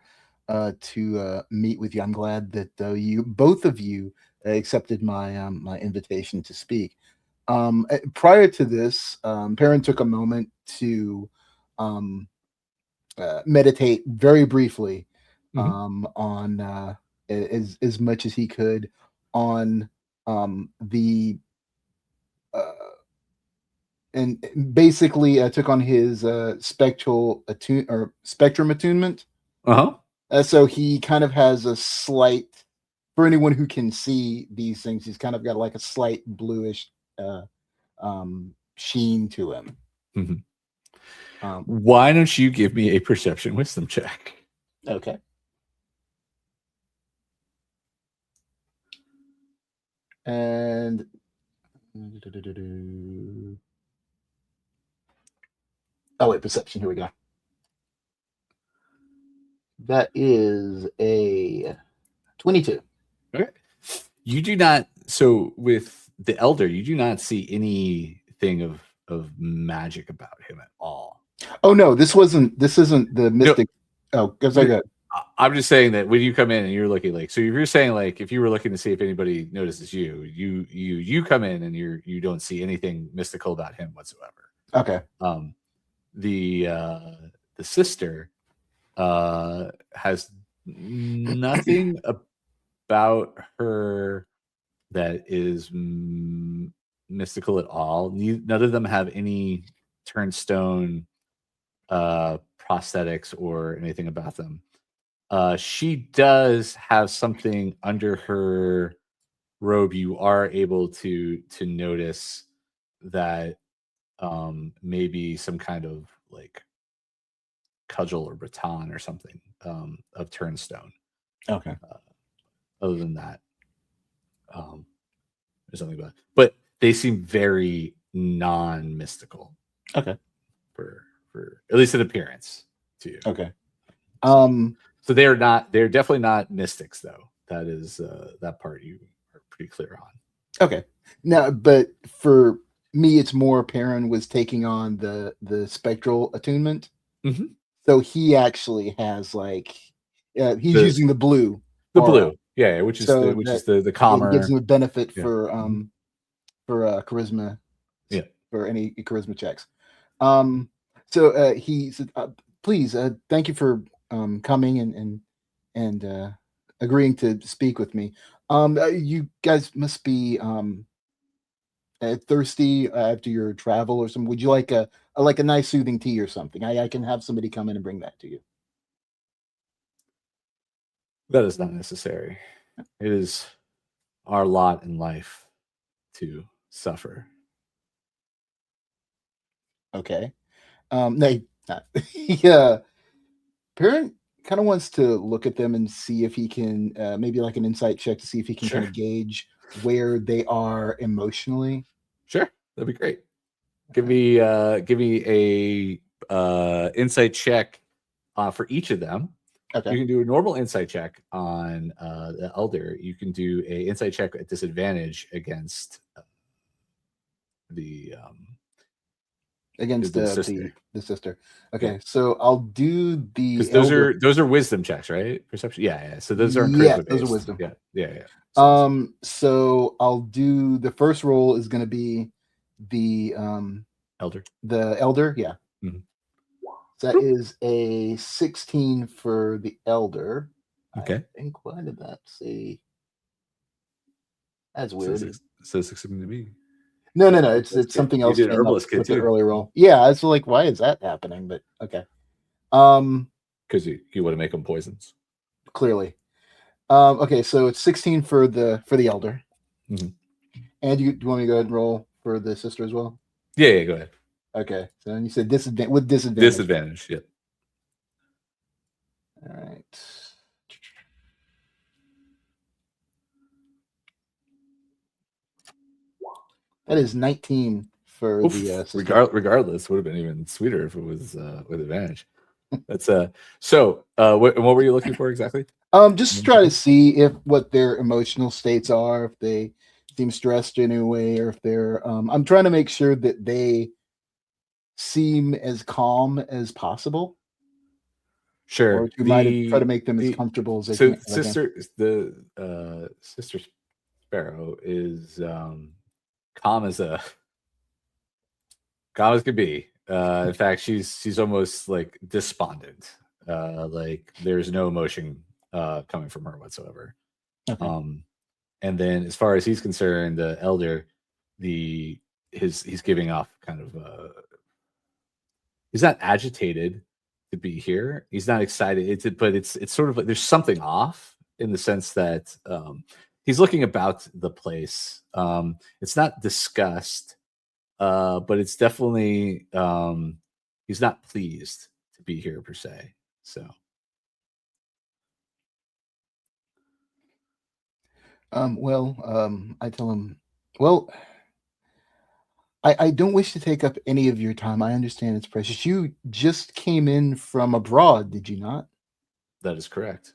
to meet with you. I'm glad that both of you accepted my my invitation to speak. Prior to this, Peryn took a moment to meditate very briefly on as much as he could on the and basically took on his spectrum attunement. So he kind of has a slight, for anyone who can see these things, he's kind of got like a slight bluish sheen to him. Why don't you give me a perception wisdom check? Okay. And oh wait, perception. Here we go. That is a 22. Okay. You do not. So with the elder, you do not see anything of magic about him at all. Oh no, this isn't the mystic. Oh, because I got. I'm just saying that when you come in and you're looking like, so if you're saying like, if you were looking to see if anybody notices you come in and you don't see anything mystical about him whatsoever. Okay. The sister has nothing about her that is mystical at all. None of them have any turnstone prosthetics or anything about them. She does have something under her robe. You are able to notice that maybe some kind of like cudgel or baton or something of turnstone. Okay. Other than that, there's something about it. But they seem very non-mystical. Okay. For at least in appearance to you. Okay. So they're definitely not mystics though. That is that part you are pretty clear on. Okay. Now, but for me, it's more Peryn was taking on the spectral attunement. Mm-hmm. So he actually has like he's using the blue. The blue, yeah, which is the calmer. It gives him a benefit for charisma. Yeah. For any charisma checks. So he said, please, thank you for coming and agreeing to speak with me. You guys must be thirsty after your travel or something. Would you like a nice soothing tea or something? I can have somebody come in and bring that to you. That is not necessary. It is our lot in life to suffer. Okay. Yeah. Peryn kind of wants to look at them and see if he can maybe like an insight check to see if he can kind of gauge where they are emotionally. Sure, that'd be great. Give me a insight check for each of them. Okay. You can do a normal insight check on the elder. You can do a insight check at disadvantage against the sister. Okay, so I'll do the because those are wisdom checks, right? Perception. Yeah. So those are those are wisdom. Yeah. So I'll do the first roll is going to be the elder. The elder, yeah. Mm-hmm. So that is a 16 for the elder. Okay. I think, why did that say? That's weird. It says 16 to me. No. It's something else. You did herbalist kid too. The early roll. Yeah, it's like, why is that happening? But okay. Because you want to make them poisons. Clearly. Okay, so it's 16 for the elder. Mm-hmm. And do you want me to go ahead and roll for the sister as well? Yeah, go ahead. Okay, so then you said disadvantage. Disadvantage, yeah. All right. That is 19 for the regardless, would have been even sweeter if it was with advantage. That's so what were you looking for exactly? Just try to see if what their emotional states are, if they seem stressed in any way, or if they're I'm trying to make sure that they seem as calm as possible. Sure. Or you might try to make them as comfortable as they can. The sister Sparrow is calm as could be. In fact, she's almost like despondent. Like there's no emotion coming from her whatsoever. Okay. And then as far as he's concerned, the elder, he's giving off kind of he's not agitated to be here. He's not excited. But it's sort of like there's something off in the sense that he's looking about the place. It's not disgust, but it's definitely he's not pleased to be here per se. So I tell him, well, I don't wish to take up any of your time. I understand it's precious. You just came in from abroad, did you not? That is correct.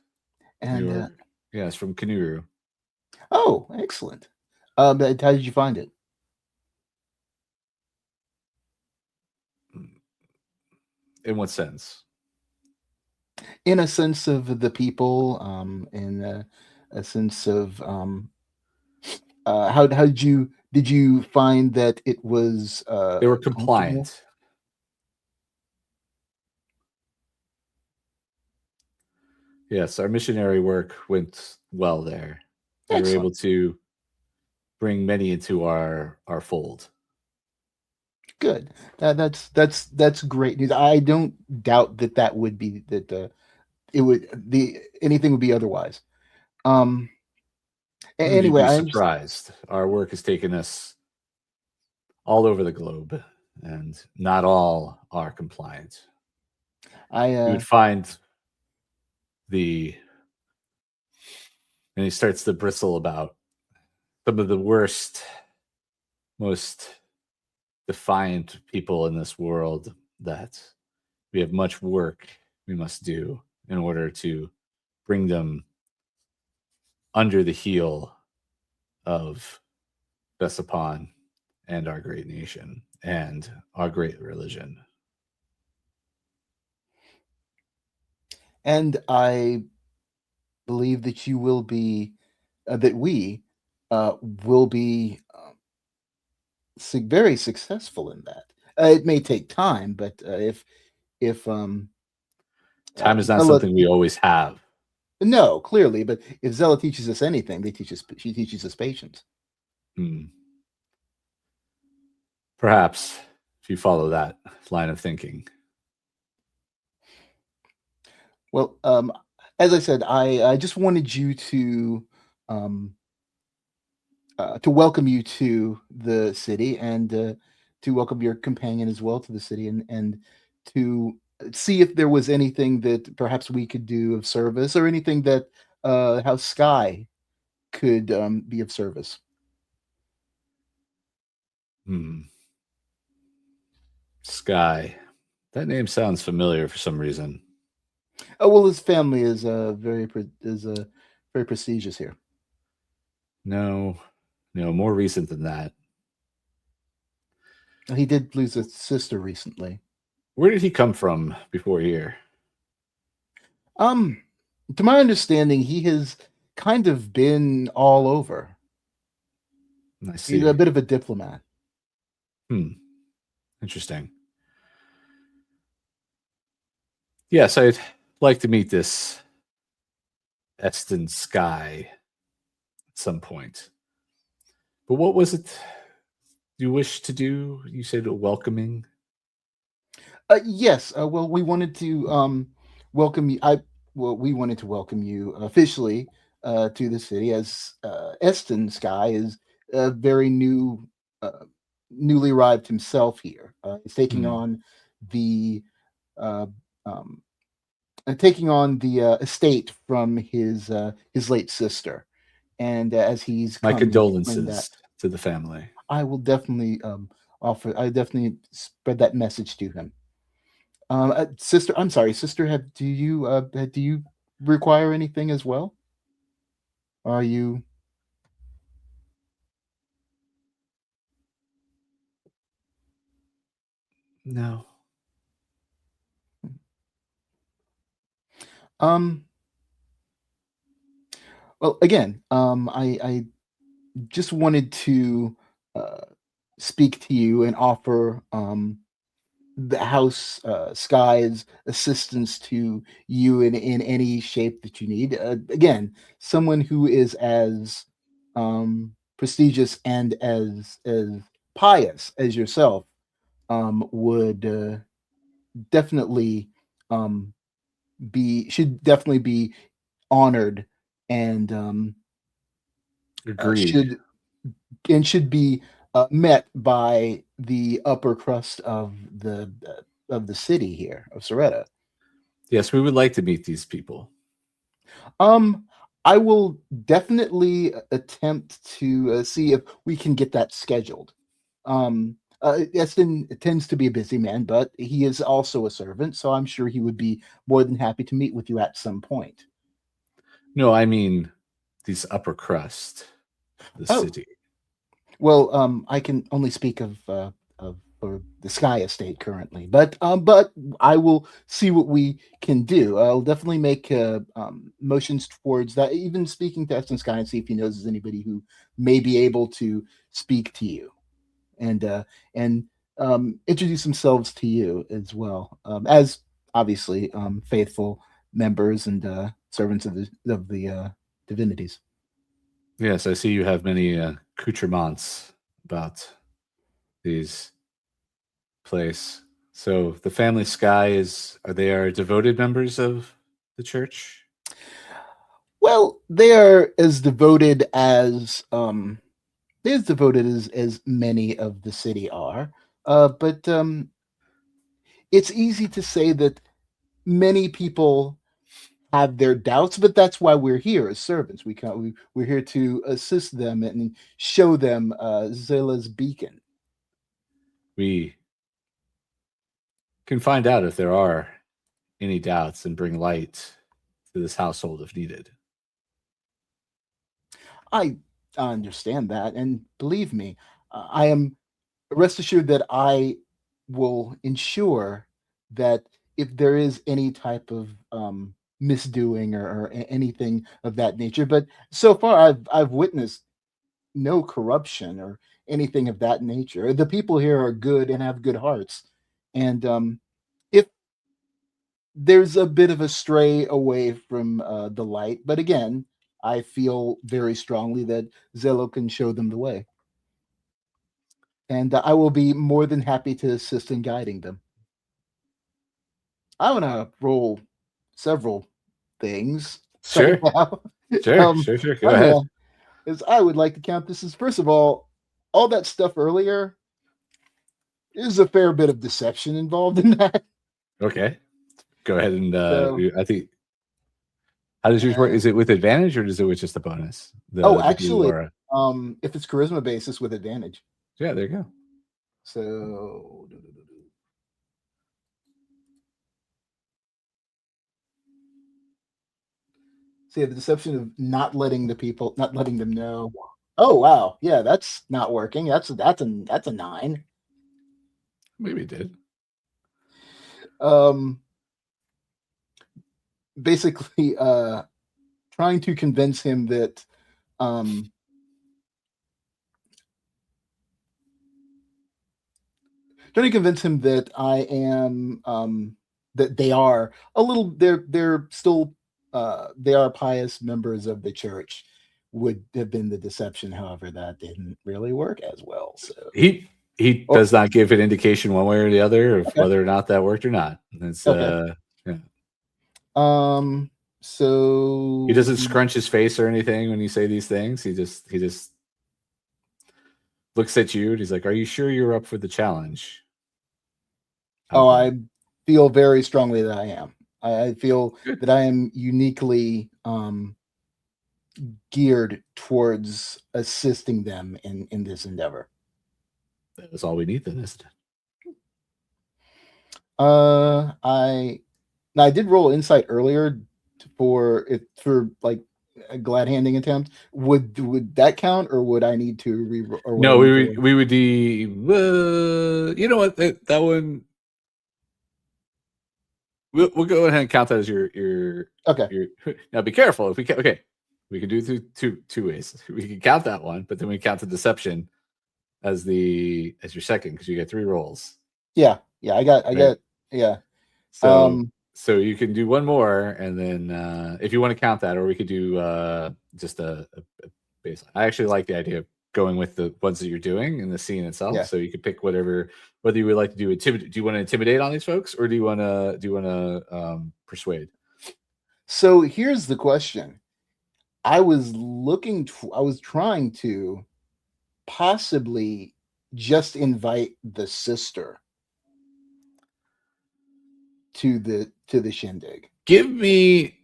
And it's from Kanuru. Oh, excellent. But how did you find it? In what sense? In a sense of the people, in a sense of how did you find that it was They were comfortable? compliant. Yes, our missionary work went well there. We were Excellent. able to bring many into our fold. Good. That's great news. I don't doubt that would be that it would anything would be otherwise. You'd Anyway, be I surprised. Our work has taken us all over the globe, and not all are compliant. You would find and he starts to bristle about some of the worst, most defiant people in this world, that we have much work we must do in order to bring them under the heel of Besapon and our great nation and our great religion. And I believe that you will be, that we will be very successful in that. It may take time, but if time is not something we always have. No, clearly, but if Zella teaches us anything, she teaches us patience. Perhaps if you follow that line of thinking. Well, as I said, I just wanted you to welcome you to the city, and to welcome your companion as well to the city, and to see if there was anything that perhaps we could do of service, or anything that how Skye could be of service. Skye. That name sounds familiar for some reason. Oh, well, his family is very prestigious here. No, more recent than that. He did lose a sister recently. Where did he come from before here? To my understanding, he has kind of been all over. I see. He's a bit of a diplomat. Interesting. Yes, I'd like to meet this Eston Skye at some point. But what was it you wished to do? You said a welcoming? Yes. Well, we wanted to welcome you. We wanted to welcome you officially to the city, as Eston Skye is very newly arrived himself here. He's taking on the estate from his late sister, and as he's my condolences to the family. I will definitely I definitely spread that message to him. Sister, I'm sorry, sister. Do you require anything as well? Are you? No. Well, again, I just wanted to speak to you and offer the house Skye's assistance to you in any shape that you need. Again, someone who is as prestigious and as pious as yourself would definitely should definitely be honored, and agreed. should be met by the upper crust of the city here of Sciortino. Yes, we would like to meet these people. I will definitely attempt to see if we can get that scheduled. Eston tends to be a busy man, but he is also a servant, so I'm sure he would be more than happy to meet with you at some point. No, I mean these upper crust, the city. Well, I can only speak of for Skye estate currently. But I will see what we can do. I'll definitely make motions towards that. Even speaking to Skye and see if he knows anybody who may be able to speak to you, and introduce themselves to you as well, as obviously faithful members and servants of the divinities. Yes, I see you have many accoutrements about these place. So the family Skye are they devoted members of the church? Well, they are as devoted as many of the city are. But it's easy to say that many people have their doubts, but that's why we're here as servants. We're here to assist them and show them Zela's beacon. We can find out if there are any doubts and bring light to this household if needed. I understand that, and believe me, I am rest assured that I will ensure that if there is any type of misdoing or anything of that nature, but so far I've witnessed no corruption or anything of that nature. The people here are good and have good hearts, and if there's a bit of a stray away from the light, but again, I feel very strongly that Zelo can show them the way. And I will be more than happy to assist in guiding them. I'm going to roll several things. Sure. Right now. Sure. Go ahead. As I would like to count this as, first of all that stuff earlier, there's a fair bit of deception involved in that. Okay. Go ahead and I think. How does yours work? Is it with advantage or is it with just a bonus? Actually, if it's charisma basis with advantage. Yeah, there you go. So the deception of not letting them know. Oh wow, yeah, that's not working. That's a 9. Maybe it did. Basically, trying to convince him that I am that they are a little they're still they are pious members of the church would have been the deception. However, that didn't really work as well. So he does not give an indication one way or the other of whether or not that worked or not. It's okay. Yeah. So he doesn't scrunch his face or anything when you say these things. He just looks at you and he's like, "Are you sure you're up for the challenge?" I feel very strongly that I am. I feel that I am uniquely geared towards assisting them in this endeavor. That is all we need then, isn't it? I did roll insight earlier for like a glad handing attempt. Would that count, or would I need to re-roll? No, we would you know what, that one we'll go ahead and count that as your okay. Now be careful if we can. Okay, we can do two ways. We can count that one, but then we count the deception as your second because you get 3 rolls. Yeah, I got yeah. So you can do one more, and then if you want to count that, or we could do just a baseline. I actually like the idea of going with the ones that you're doing in the scene itself. Yeah. So you could pick whether you would like to do intimidate. Do you want to intimidate on these folks, or do you want to persuade? So here's the question. I was trying to possibly just invite the sister to the shindig. Give me.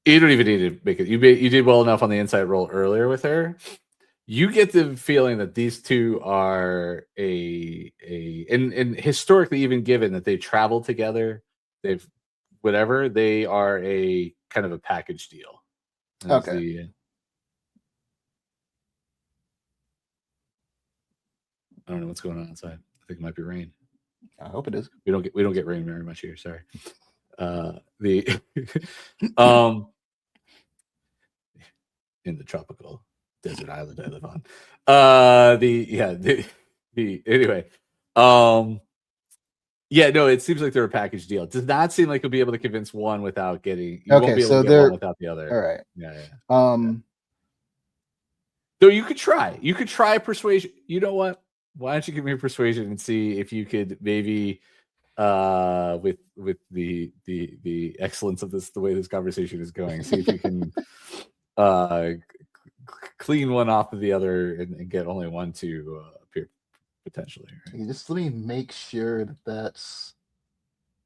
You don't even need to make it. You did well enough on the insight roll earlier with her. You get the feeling that these two are and historically, even given that they traveled together, they are a kind of a package deal. Okay. I don't know what's going on outside. I think it might be rain. I hope it is. We don't get rain very much here. Sorry. The in the tropical desert island I live on. Anyway. Yeah, no, it seems like they're a package deal. It does not seem like you'll be able to convince one without getting. You won't be able to get one without the other. All right. Yeah. So you could try. You could try persuasion. You know what? Why don't you give me a persuasion and see if you could maybe, with the excellence of this, the way this conversation is going, see if you can clean one off of the other and get only one to appear potentially. Right? Just let me make sure that's.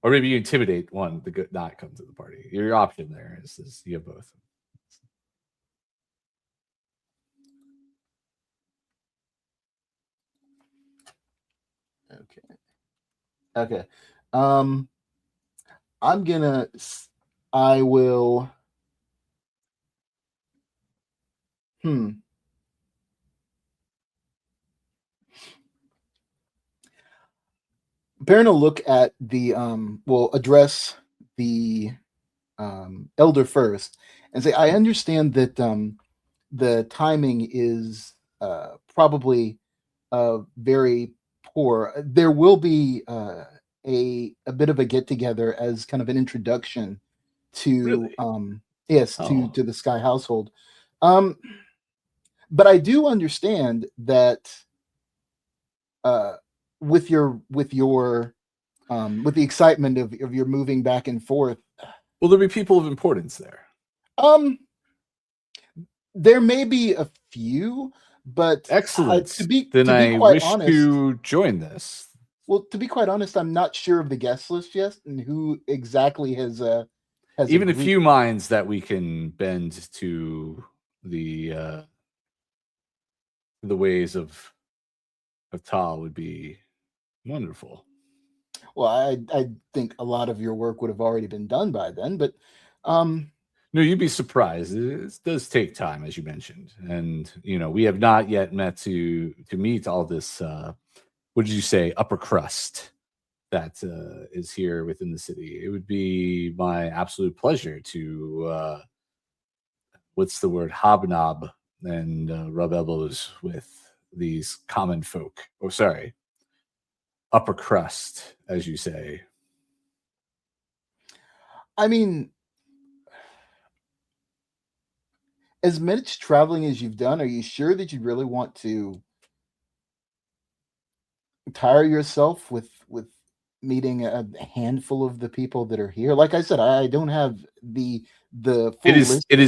Or maybe you intimidate one to not come to the party. Your option there is you have both. Okay. I will. Peryn will look at the will address the elder first and say, I understand that the timing is probably very poor. There will be a bit of a get together as kind of an introduction to to the Skye household. But I do understand that with the excitement of your moving back and forth, will there be people of importance there? There may be a few, but excellent. To be I quite wish honest, to join this. Well, to be quite honest, I'm not sure of the guest list yet and who exactly has even agreed. a few minds that we can bend to the ways of Tal would be wonderful. Well, I think a lot of your work would have already been done by then, but no, you'd be surprised. It does take time, as you mentioned, and we have not yet met to meet all this. What did you say? Upper crust that is here within the city. It would be my absolute pleasure to what's the word? Hobnob and rub elbows with these common folk. Oh, sorry. Upper crust, as you say. I mean, as much traveling as you've done, are you sure that you really want to tire yourself with meeting a handful of the people that are here? Like I said, I don't have the full list. It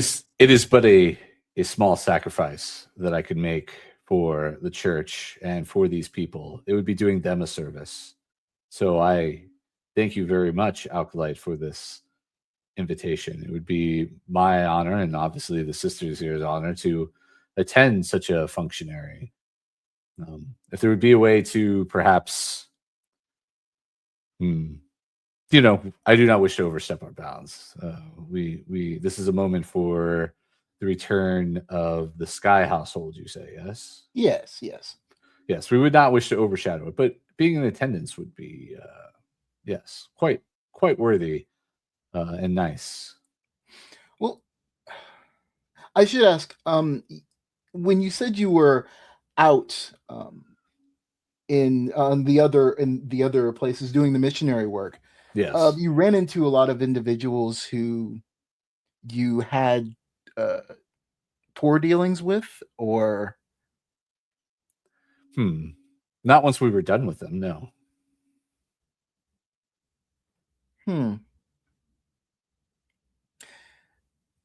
is but a small sacrifice that I could make for the church and for these people. It would be doing them a service. So I thank you very much, Alkalite, for this invitation. It would be my honor, and obviously the sisters here's honor, to attend such a functionary. If there would be a way to perhaps, I do not wish to overstep our bounds. This is a moment for the return of the Skye household, you say, yes? Yes, we would not wish to overshadow it, but being in attendance would be, yes, quite worthy and nice. Well, I should ask, when you said you were out in the other places doing the missionary work, yes, you ran into a lot of individuals who you had poor dealings with, or not once we were done with them, no.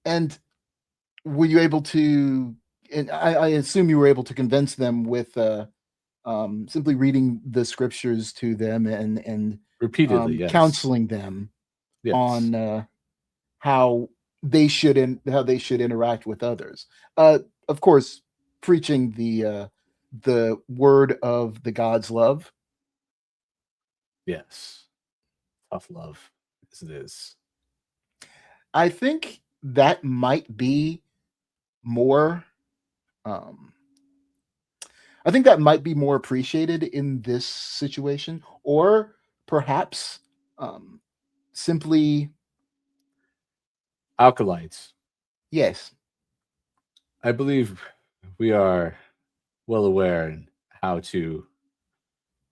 And were you able to, and I assume you were able to convince them with simply reading the scriptures to them and repeatedly, yes, counseling them on how they should interact with others. Of course, preaching the word of the God's love. Yes, tough love, as it is. I think that might be more. I think that might be more appreciated in this situation, or perhaps simply Alkalites. yes. I believe we are well aware in how to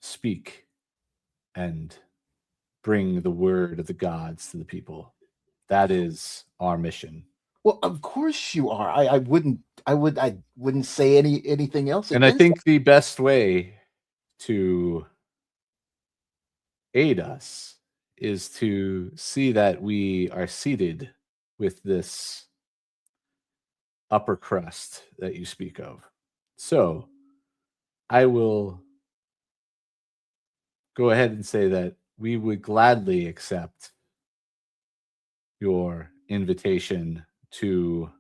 speak and bring the word of the gods to the people. That is our mission. Well, of course you are. I wouldn't say anything else. And I against think the best way to aid us is to see that we are seated with this upper crust that you speak of. So I will go ahead and say that we would gladly accept your invitation to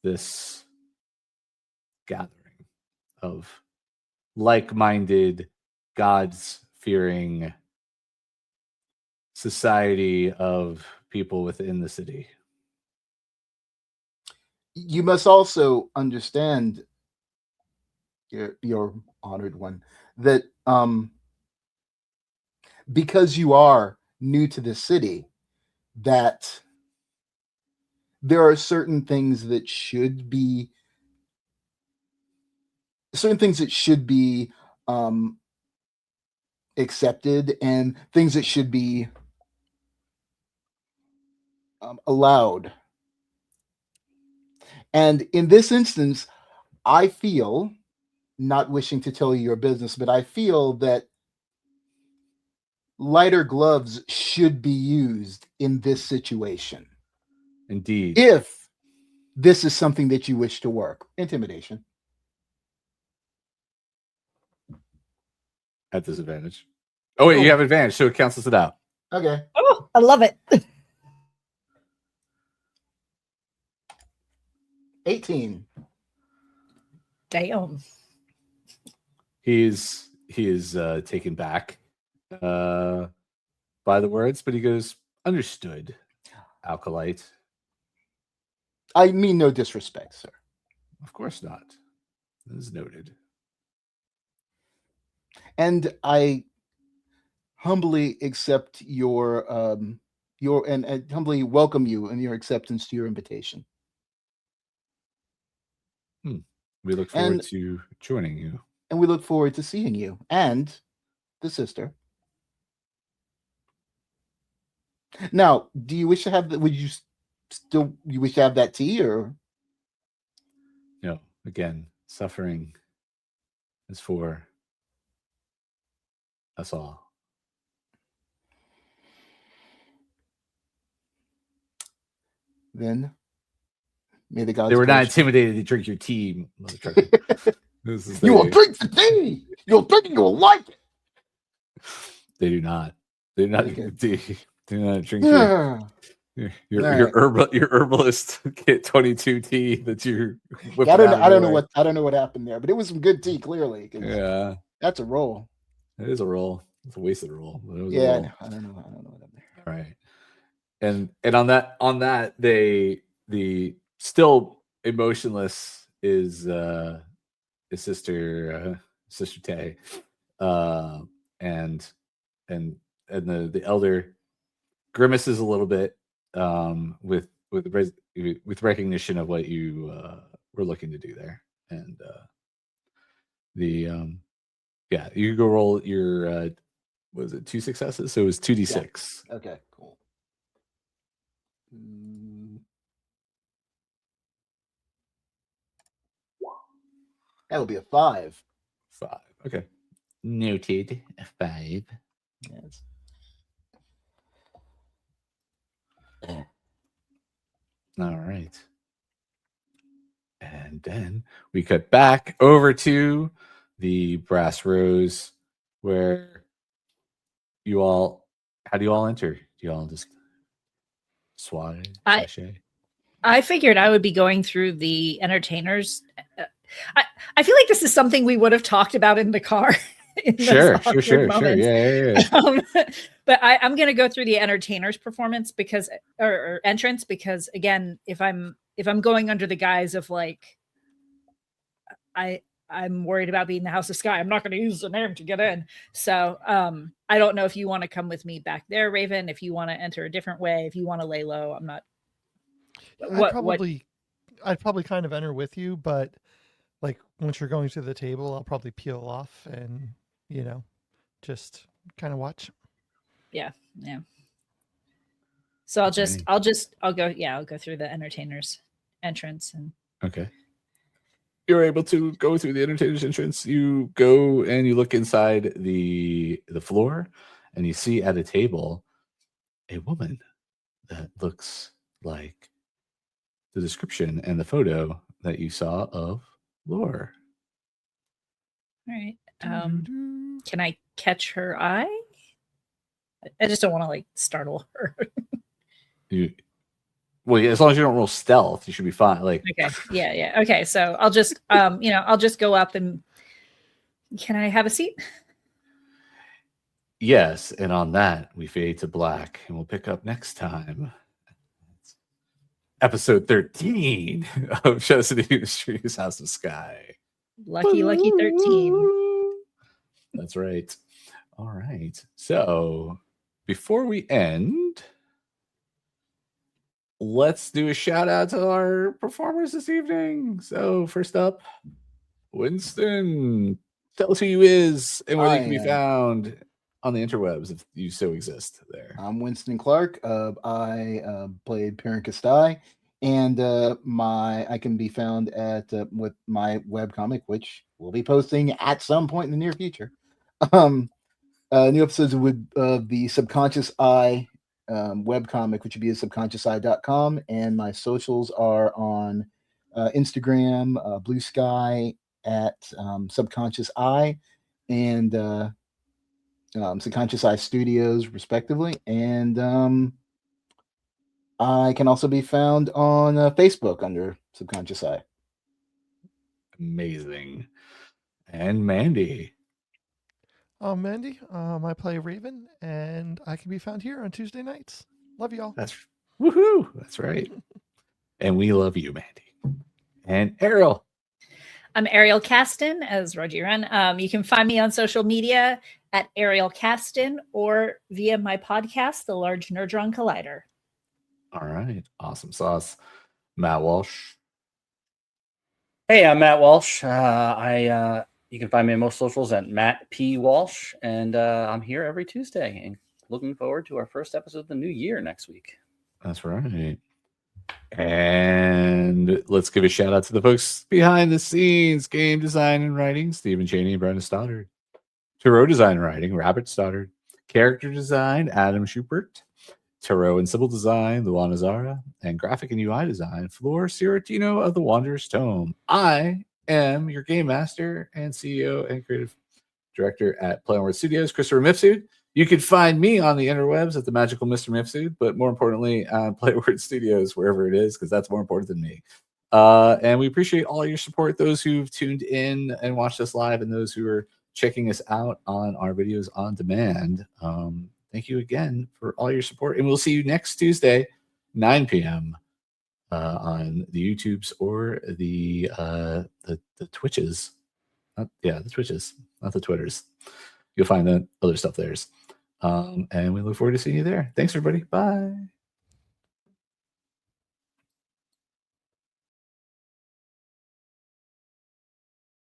this gathering of like-minded, gods-fearing society of people within the city. You must also understand, your honored one, that because you are new to the city, that there are certain things that should be accepted, and things that should be allowed. And in this instance, I feel, not wishing to tell you your business, but I feel that lighter gloves should be used in this situation. Indeed. If this is something that you wish to work. Intimidation. At disadvantage. Oh, wait, you have advantage, so it cancels it out. Okay. Oh, I love it. 18. Damn. He is taken back by the words, but he goes, understood, Alkalite. I mean no disrespect, sir. Of course not. That is noted. And I humbly accept your and humbly welcome you and your acceptance to your invitation. We look forward to joining you. And we look forward to seeing you and the sister. Now, do you wish to have that? You wish to have that tea, or? No, again, suffering is for us all. Then may the gods. They were not intimidated to drink your tea, motherfucker. You will drink the tea. You'll drink it. You will like it. They do not. They do not drink tea. Do not drink your herbalist Kit 22 tea that you're whipping I don't out. I don't know what happened there, but it was some good tea, clearly. Yeah, that's a roll. It is a roll. It's a wasted roll. I don't know. I don't know what happened there. All right, and on that the still emotionless is sister Tay, and the elder grimaces a little bit with recognition of what you were looking to do there, and you go roll your was it 2 successes? So it was 2d6. Yeah. Okay, cool. That would be a 5. 5. Okay. Noted. 5. Yes. All right. And then we cut back over to the Brass Rose, where how do you all enter? Do you all just swat? I figured I would be going through the entertainers. I feel like this is something we would have talked about in the car. Sure. Yeah. But I'm going to go through the entertainers performance or entrance, because again, if I'm going under the guise of like, I I'm worried about being the House of Skye. I'm not going to use the name to get in. So I don't know if you want to come with me back there, Raven, if you want to enter a different way, if you want to lay low. I'm not. I'd probably kind of enter with you, but like once you're going to the table, I'll probably peel off and, just kind of watch. Yeah. So I'll go through the entertainers entrance and. Okay. You're able to go through the entertainer's entrance. You go and you look inside the floor, and you see at a table a woman that looks like the description and the photo that you saw of Fleur. All right. Can I catch her eye? I just don't want to startle her. Well, yeah, as long as you don't roll stealth, you should be fine. Okay. Yeah. Okay. So I'll just, I'll just go up and can I have a seat? Yes. And on that, we fade to black, and we'll pick up next time. Episode 13 of Chosen Industries House of Skye. Lucky 13. That's right. All right. So before we end, let's do a shout out to our performers this evening. So first up, Winston. Tell us who you is and where you can be found on the interwebs if you so exist there. I'm Winston Clark. I played Peryn Kestai, and I can be found at with my webcomic, which we'll be posting at some point in the near future. New episodes with the Subconscious Eye webcomic, which would be at subconsciouseye.com, and my socials are on Instagram, Blue Sky at Subconscious Eye, and Subconscious Eye Studios, respectively. And I can also be found on Facebook under Subconscious Eye. Amazing. And Mandy. Mandy, I play Raven, and I can be found here on Tuesday nights. Love y'all. That's woohoo. That's right. And we love you, Mandy. And Ariel. I'm Ariel Kasten as Reggie Wrenne. You can find me on social media at Ariel Kasten or via my podcast, The Large Nerdron Collider. All right. Awesome sauce. Matt Walsh. Hey, I'm Matt Walsh. You can find me on most socials at Matt P. Walsh, and I'm here every Tuesday and looking forward to our first episode of the new year next week. That's right. And let's give a shout out to the folks behind the scenes, game design and writing, Stephen Cheney and Brendan Stoddard. Tarot design and writing, Rabbit Stoddard. Character design, Adam Schumpert. Tarot and symbol design, Luana Zahra. And graphic and UI design, Fleur Sciortino of the Wanderer's Tome. I am your game master and CEO and creative director at Play On Word Studios, Christopher Mifsud. You can find me on the interwebs at the magical Mr. Mifsud, but more importantly, on Play On Word Studios, wherever it is, because that's more important than me. And we appreciate all your support, those who've tuned in and watched us live, and those who are checking us out on our videos on demand. Thank you again for all your support, and we'll see you next Tuesday, 9 p.m. On the YouTubes or the Twitches. The Twitches, not the Twitters. You'll find the other stuff there. And we look forward to seeing you there. Thanks, everybody. Bye.